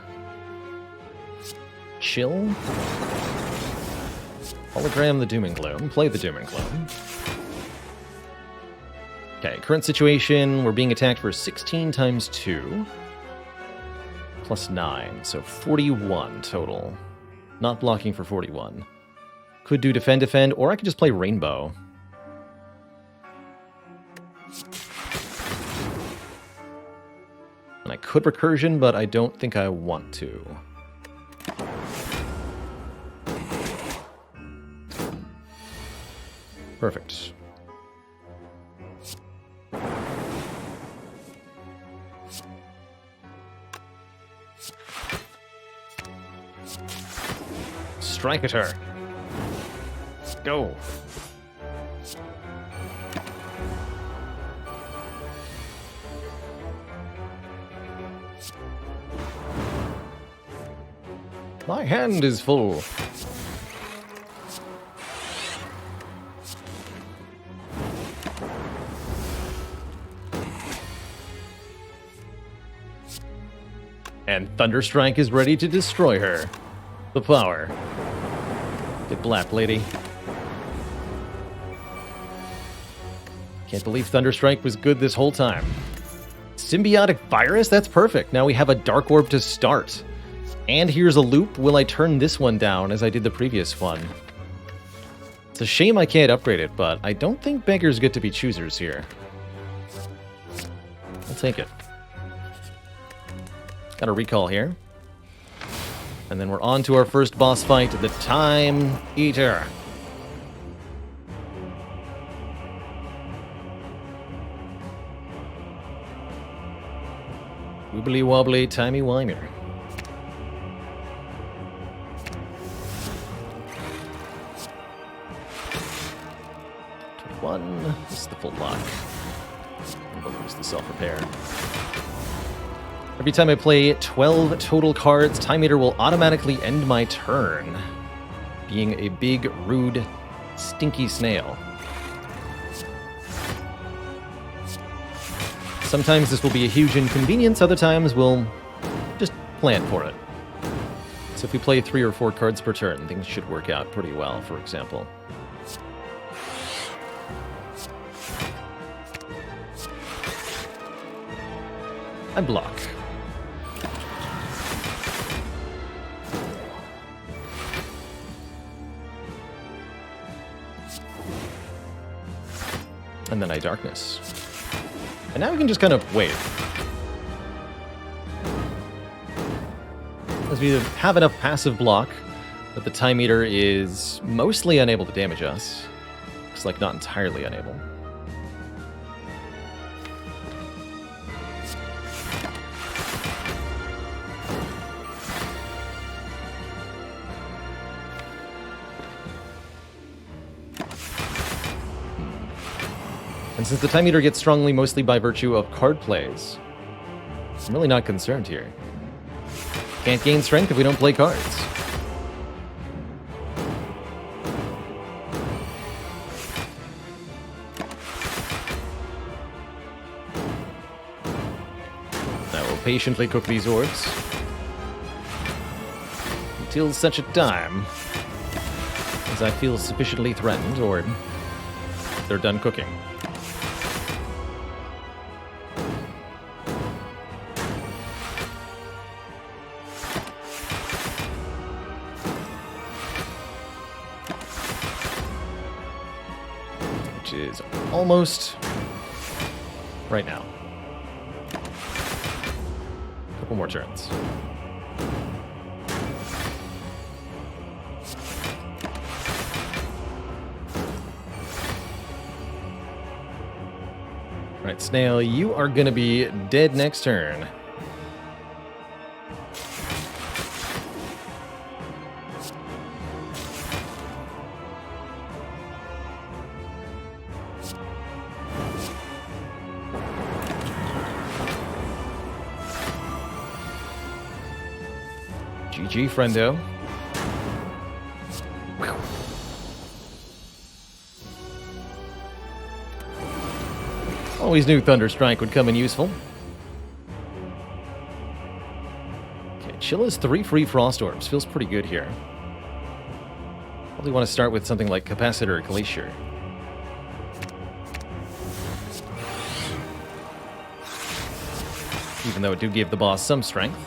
Chill. Hologram the Doom and Gloom. Play the Doom and Gloom. Okay, current situation, we're being attacked for 16 times 2. Plus 9, so 41 total. Not blocking for 41. Could do Defend, or I could just play Rainbow. And I could Recursion, but I don't think I want to. Perfect. Strike at her. Go. My hand is full. And Thunderstrike is ready to destroy her. The power. Get black, lady. Can't believe Thunderstrike was good this whole time. Symbiotic Virus? That's perfect. Now we have a Dark Orb to start. And here's a loop. Will I turn this one down as I did the previous one? It's a shame I can't upgrade it, but I don't think beggars get to be choosers here. I'll take it. Got a recall here. And then we're on to our first boss fight, the Time Eater. Wibbly wobbly, timey wimey. This is the full block. We'll use the self-repair. Every time I play 12 total cards, Time Eater will automatically end my turn, being a big, rude, stinky snail. Sometimes this will be a huge inconvenience, other times we'll just plan for it. So if we play 3 or 4 cards per turn, things should work out pretty well, for example. I block. And then I darkness. And now we can just kind of wait. As we have enough passive block that the Time Eater is mostly unable to damage us. Looks like not entirely unable. And since the Time Eater gets strongly mostly by virtue of card plays, I'm really not concerned here. Can't gain strength if we don't play cards. I will patiently cook these orbs until such a time as I feel sufficiently threatened or they're done cooking. Is almost right now. Couple more turns. Right, Snail, you are gonna be dead next turn. GG, friendo. Always knew Thunderstrike would come in useful. Okay, Chilla's 3 free Frost Orbs. Feels pretty good here. Probably want to start with something like Capacitor or Glacier. Even though it do give the boss some strength.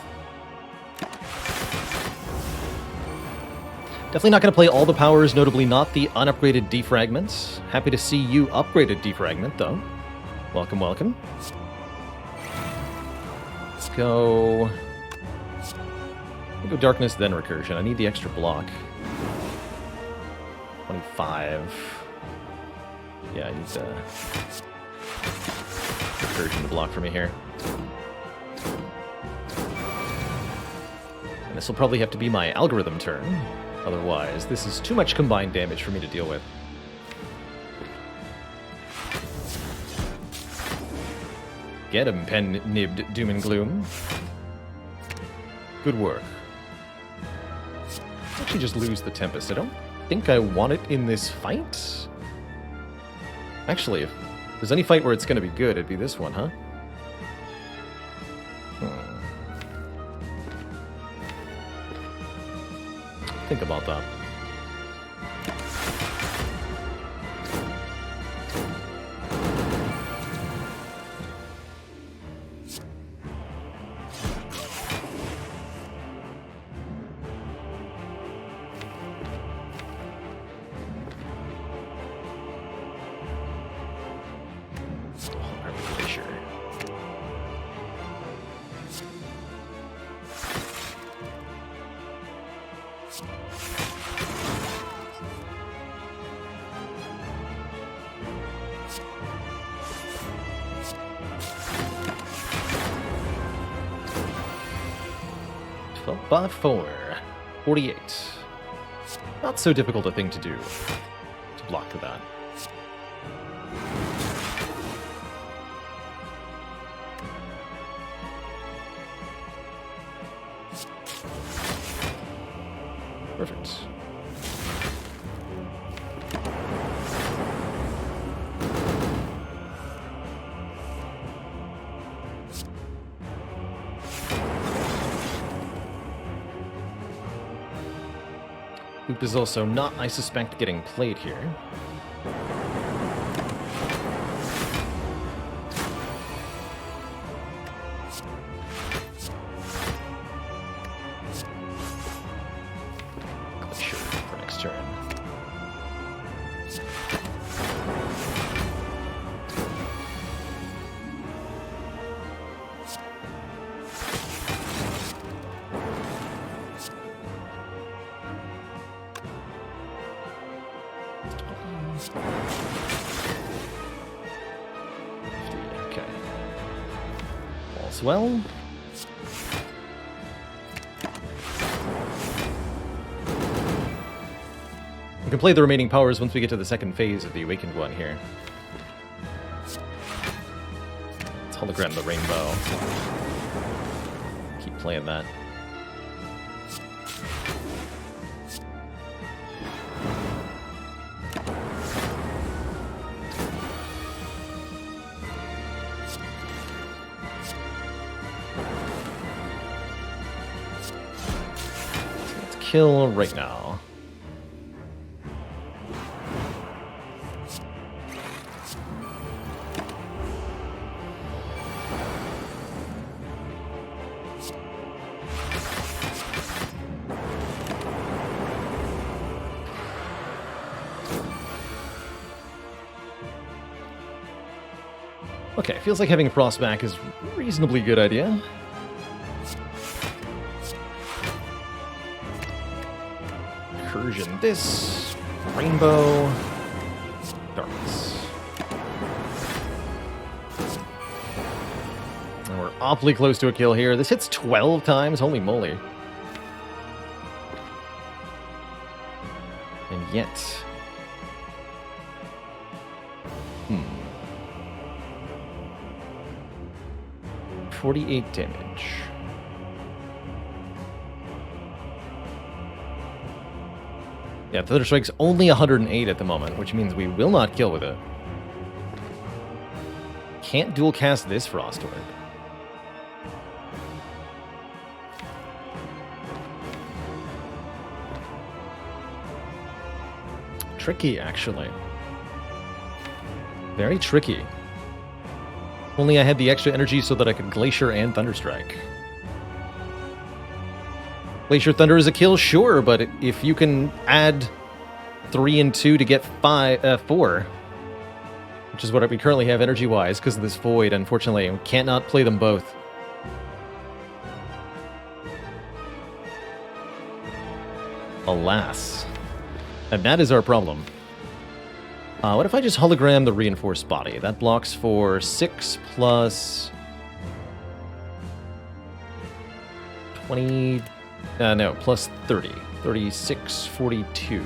Definitely not going to play all the powers, notably not the unupgraded Defragments. Happy to see you upgraded Defragment, though. Welcome, welcome. Let's go... I'll go Darkness, then Recursion. I need the extra block. 25. Yeah, I need Recursion to block for me here. And this will probably have to be my algorithm turn. Otherwise, this is too much combined damage for me to deal with. Get him, pen-nibbed Doom and Gloom. Good work. Let's actually just lose the Tempest. I don't think I want it in this fight. Actually, if there's any fight where it's going to be good, it'd be this one, huh? Think about that. By 4. 48. Not so difficult a thing to do, to block that. Perfect. Hoop is also not, I suspect, getting played here. Sure, for next turn. Okay. All's well. We can play the remaining powers once we get to the second phase of the Awakened one here. Let's hologram the rainbow. Keep playing that. Kill right now. Okay, feels like having Frost back is a reasonably good idea. Recursion this, rainbow, darkness. And we're awfully close to a kill here. This hits 12 times, holy moly. And yet... 48 damage. Yeah, Thunderstrike's only 108 at the moment, which means we will not kill with it. Can't dual cast this Frost Orb. Tricky, actually. Very tricky. Only I had the extra energy so that I could Glacier and Thunderstrike. Glacier Thunder is a kill, sure, but if you can add 3 and 2 to get 4, which is what we currently have energy-wise because of this Void, unfortunately, we can't not play them both. Alas. And that is our problem. What if I just hologram the Reinforced Body? That blocks for 6 plus... No, plus 30. 36, 42.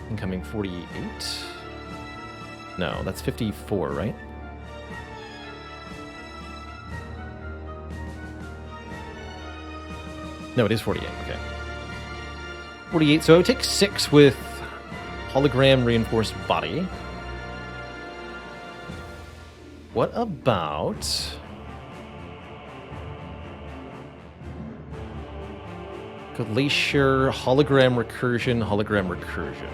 Incoming 48. No, that's 54, right? No, it is 48, okay. 48, so I would take 6 with Hologram Reinforced Body. What about... Glacier, Hologram Recursion, Hologram Recursion.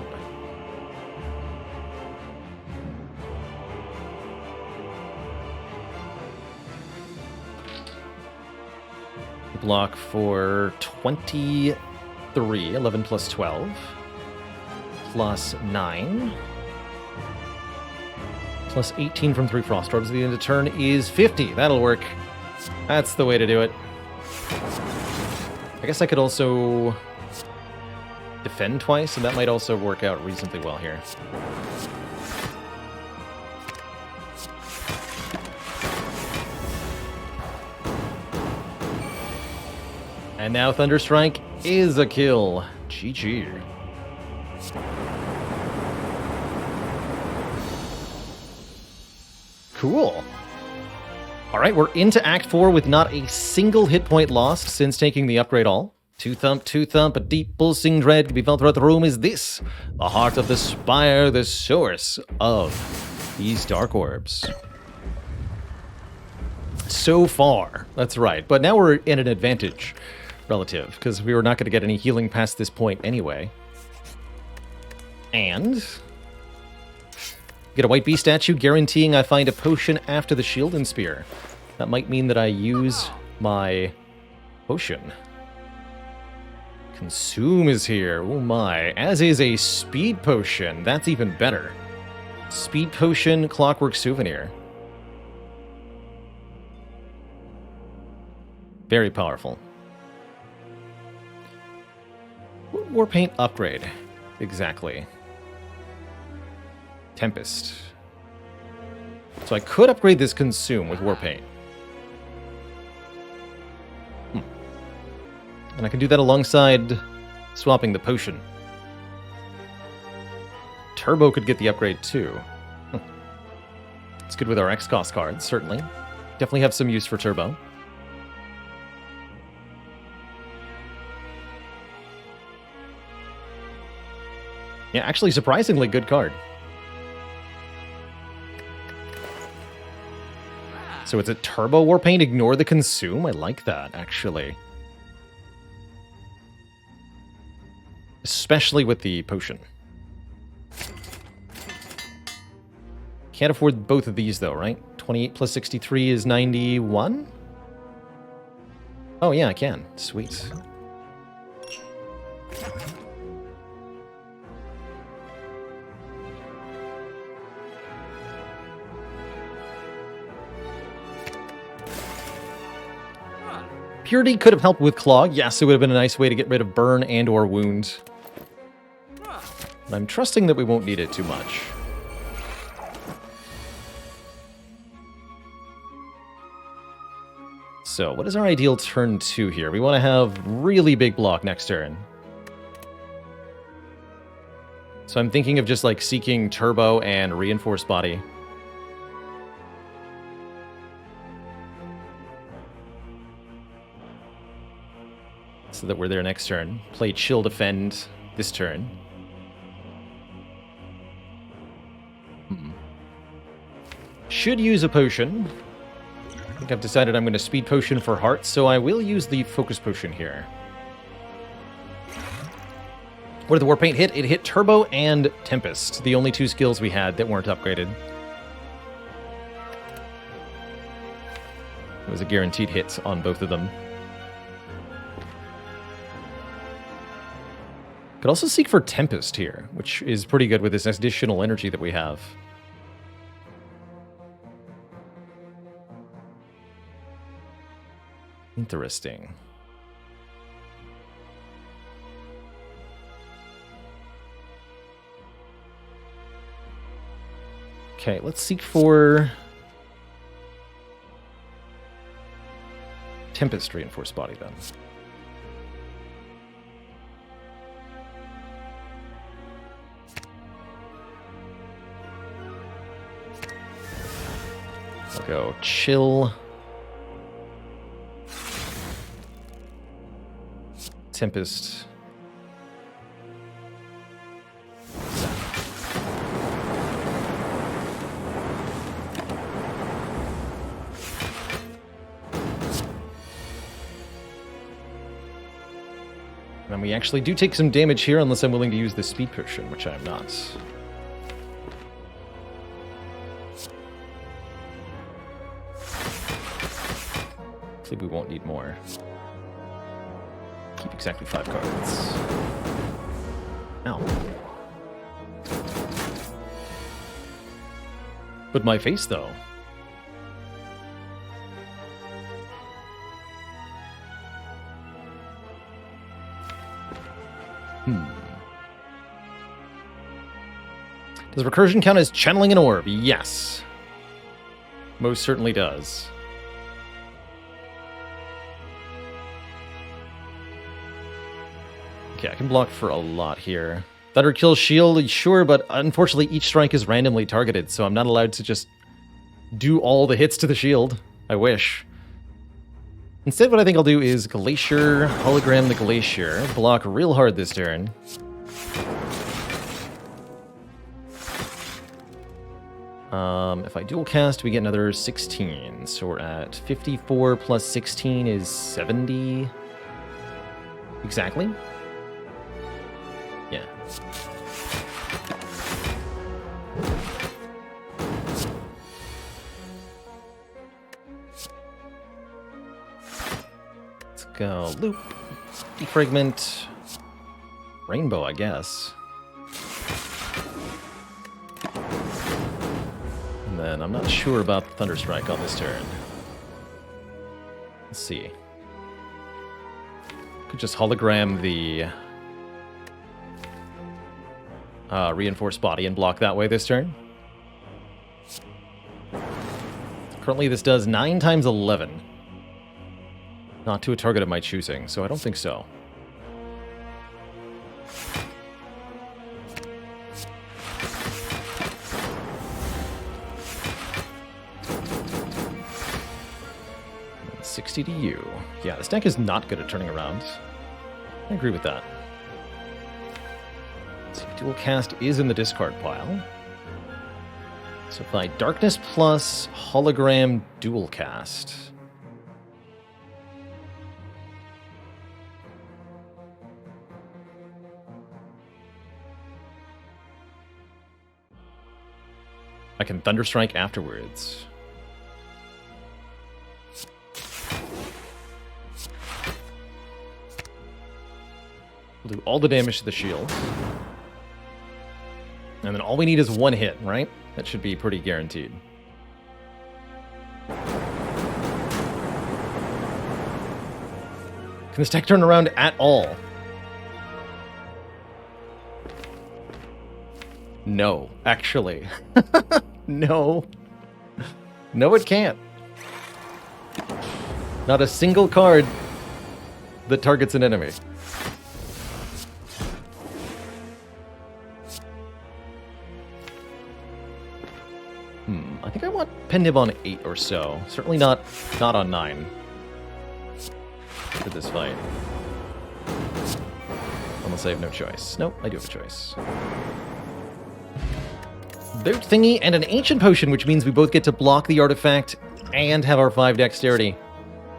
Block for 23, 11 plus 12, plus 9, plus 18 from 3 Frost Orbs. The end of turn is 50. That'll work. That's the way to do it. I guess I could also defend twice, and that might also work out reasonably well here. And now Thunderstrike is a kill. GG. Cool. All right, we're into Act 4 with not a single hit point lost since taking the upgrade all. Two thump, a deep pulsing dread to be felt throughout the room. Is this the heart of the spire, the source of these dark orbs? So far, that's right. But now we're in an advantage relative, because we were not going to get any healing past this point anyway. And get a white bee statue guaranteeing I find a potion after the shield and spear. That might mean that I use my potion. Consume is here. Oh my. As is a speed potion. That's even better. Speed potion, clockwork souvenir. Very powerful. Warpaint upgrade. Exactly. Tempest. So I could upgrade this Consume with Warpaint. And I can do that alongside swapping the potion. Turbo could get the upgrade too. It's good with our X-Cost cards, certainly. Definitely have some use for Turbo. Yeah, actually surprisingly good card. So it's a Turbo Warpaint, ignore the Consume? I like that, actually. Especially with the potion. Can't afford both of these though, right? 28 plus 63 is 91? Oh yeah, I can. Sweet. Purity could have helped with Clog. Yes, it would have been a nice way to get rid of burn and or wound. But I'm trusting that we won't need it too much. So, what is our ideal turn 2 here? We want to have really big block next turn. So I'm thinking of just like seeking Turbo and Reinforced Body. So that we're there next turn. Play Chill Defend this turn. Should use a potion. I think I've decided I'm going to speed potion for hearts, so I will use the focus potion here. What did the Warpaint hit? It hit Turbo and Tempest, the only two skills we had that weren't upgraded. It was a guaranteed hit on both of them. Could also seek for Tempest here, which is pretty good with this additional energy that we have. Interesting. Okay, let's seek for Tempest Reinforced Body then. Go chill. Tempest. And we actually do take some damage here unless I'm willing to use the speed potion, which I am not. Hopefully we won't need more. Keep exactly 5 cards. Ow. But my face, though. Does recursion count as channeling an orb? Yes. Most certainly does. Okay, I can block for a lot here. Thunder kills shield, sure, but unfortunately each strike is randomly targeted, so I'm not allowed to just do all the hits to the shield. I wish. Instead, what I think I'll do is Glacier, hologram the Glacier, block real hard this turn. If I dual cast, we get another 16. So we're at 54 plus 16 is 70. Exactly? Yeah. Let's go. Loop. Defragment. Rainbow, I guess. And then I'm not sure about Thunderstrike on this turn. Let's see. Could just hologram the Reinforced Body and block that way this turn. Currently this does 9 times 11. Not to a target of my choosing, so I don't think so. And 60 to you. Yeah, this deck is not good at turning around. I agree with that. So dual cast is in the discard pile. So if I Darkness plus Hologram dual cast. I can Thunderstrike afterwards. We'll do all the damage to the shield. And then all we need is 1 hit, right? That should be pretty guaranteed. Can this deck turn around at all? No, actually. No. No, it can't. Not a single card that targets an enemy. I think I want Pendiv on 8 or so. Certainly not on 9 for this fight. Unless I have no choice. Nope, I do have a choice. Boot thingy and an Ancient Potion, which means we both get to block the artifact and have our 5 dexterity.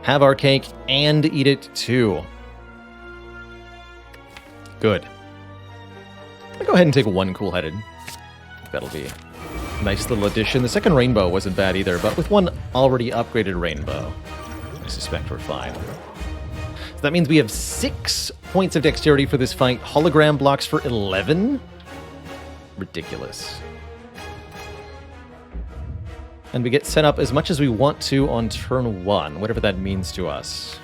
Have our cake and eat it too. Good. I'll go ahead and take 1 Cool-Headed. That'll be a nice little addition. The second rainbow wasn't bad either, but with 1 already upgraded rainbow, I suspect we're fine. So that means we have 6 points of dexterity for this fight. Hologram blocks for 11? Ridiculous. And we get set up as much as we want to on turn 1, whatever that means to us.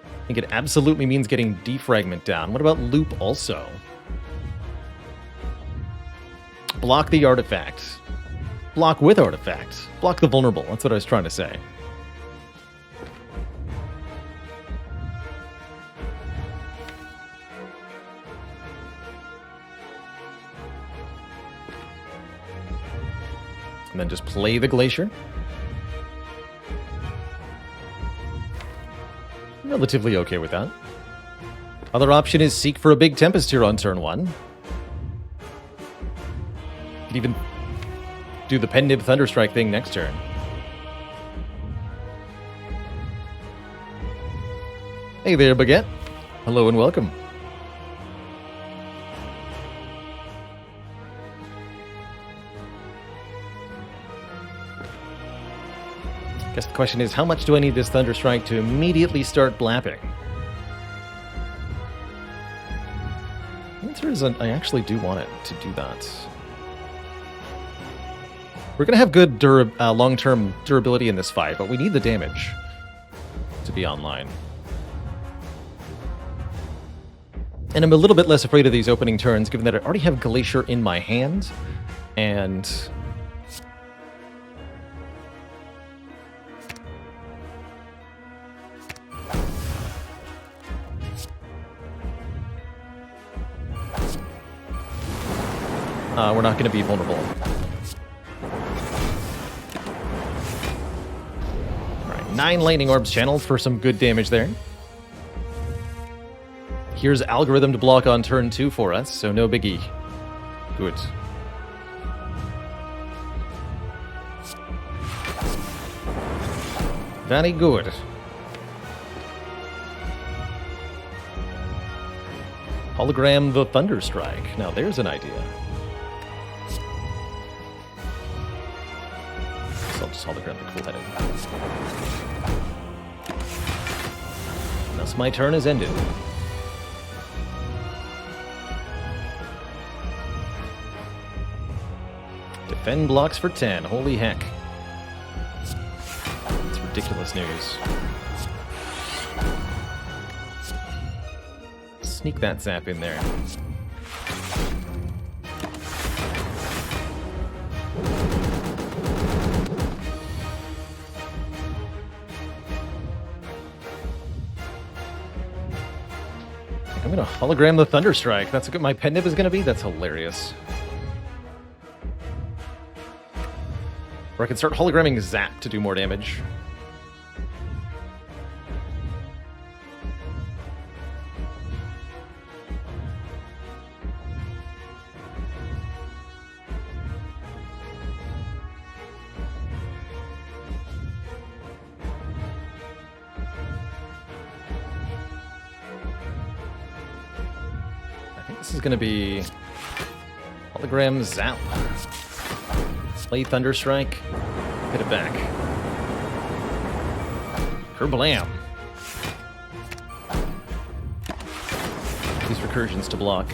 I think it absolutely means getting Defragment down. What about Loop also? Block the artifact. Block with artifact. Block the vulnerable. That's what I was trying to say. And then just play the Glacier. Relatively okay with that. Other option is seek for a big Tempest here on turn 1. Could even do the Pen Nib Thunderstrike thing next turn. Hey there, Baguette. Hello and welcome. Guess the question is, how much do I need this Thunderstrike to immediately start blapping? The answer is I actually do want it to do that. We're going to have good long-term durability in this fight, but we need the damage to be online. And I'm a little bit less afraid of these opening turns, given that I already have Glacier in my hand, and we're not going to be vulnerable. Alright, 9 Lightning Orbs channeled for some good damage there. Here's Algorithm to block on turn 2 for us, so no biggie. Good. Very good. Hologram the Thunderstrike. Now there's an idea. So I'll just hologram the cool-headed. Thus my turn is ended. Defend blocks for 10. Holy heck. It's ridiculous news. Sneak that zap in there. I'm gonna hologram the Thunderstrike. That's what my Pen Nib is gonna be? That's hilarious. Or I can start hologramming Zap to do more damage. I think this is going to be hologram Zap. Slay Thunderstrike. Hit it back. Kerblam. These recursions to block.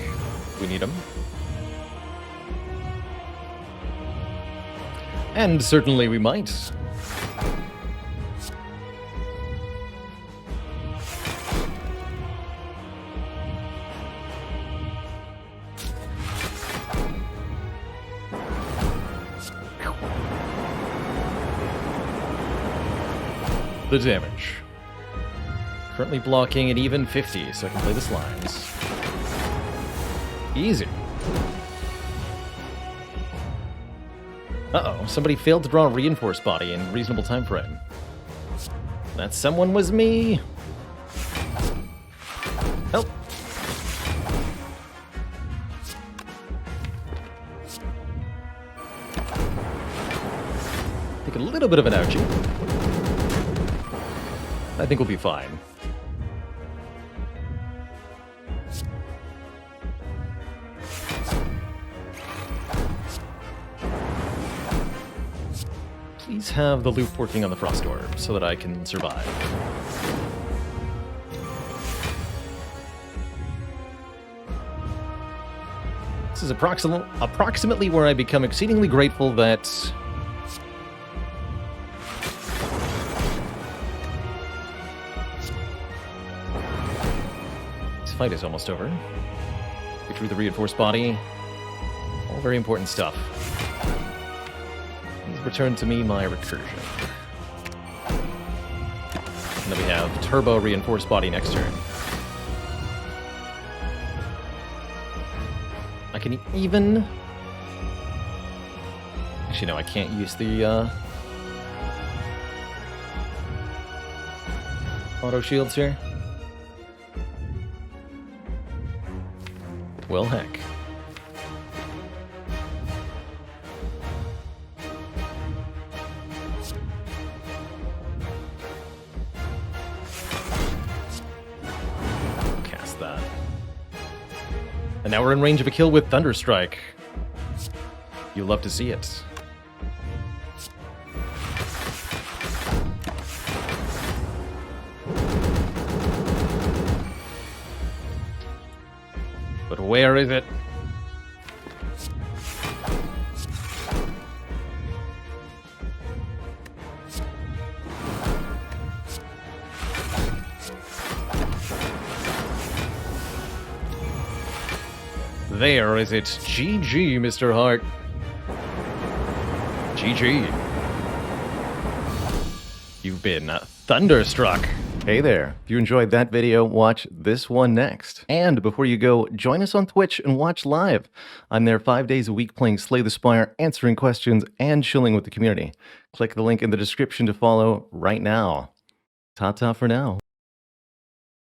We need them. And certainly we might. The damage. Currently blocking at even 50, so I can play the slimes. Easy. Uh-oh, somebody failed to draw a Reinforced Body in reasonable time frame. That someone was me. Help. Take a little bit of an ouchie. I think we'll be fine. Please have the loop working on the Frost Orb so that I can survive. This is approximately where I become exceedingly grateful that fight is almost over. Get through the Reinforced Body. All very important stuff. Please return to me my Recursion. And then we have Turbo Reinforced Body next turn. I can even... Actually, no, I can't use the... auto shields here? Well, heck. Cast that. And now we're in range of a kill with Thunderstrike. You love to see it. But where is it? There is it. GG, Mr. Hart. GG. You've been thunderstruck. Hey there. If you enjoyed that video, watch this one next. And before you go, join us on Twitch and watch live. I'm there 5 days a week playing Slay the Spire, answering questions, and chilling with the community. Click the link in the description to follow right now. Ta-ta for now.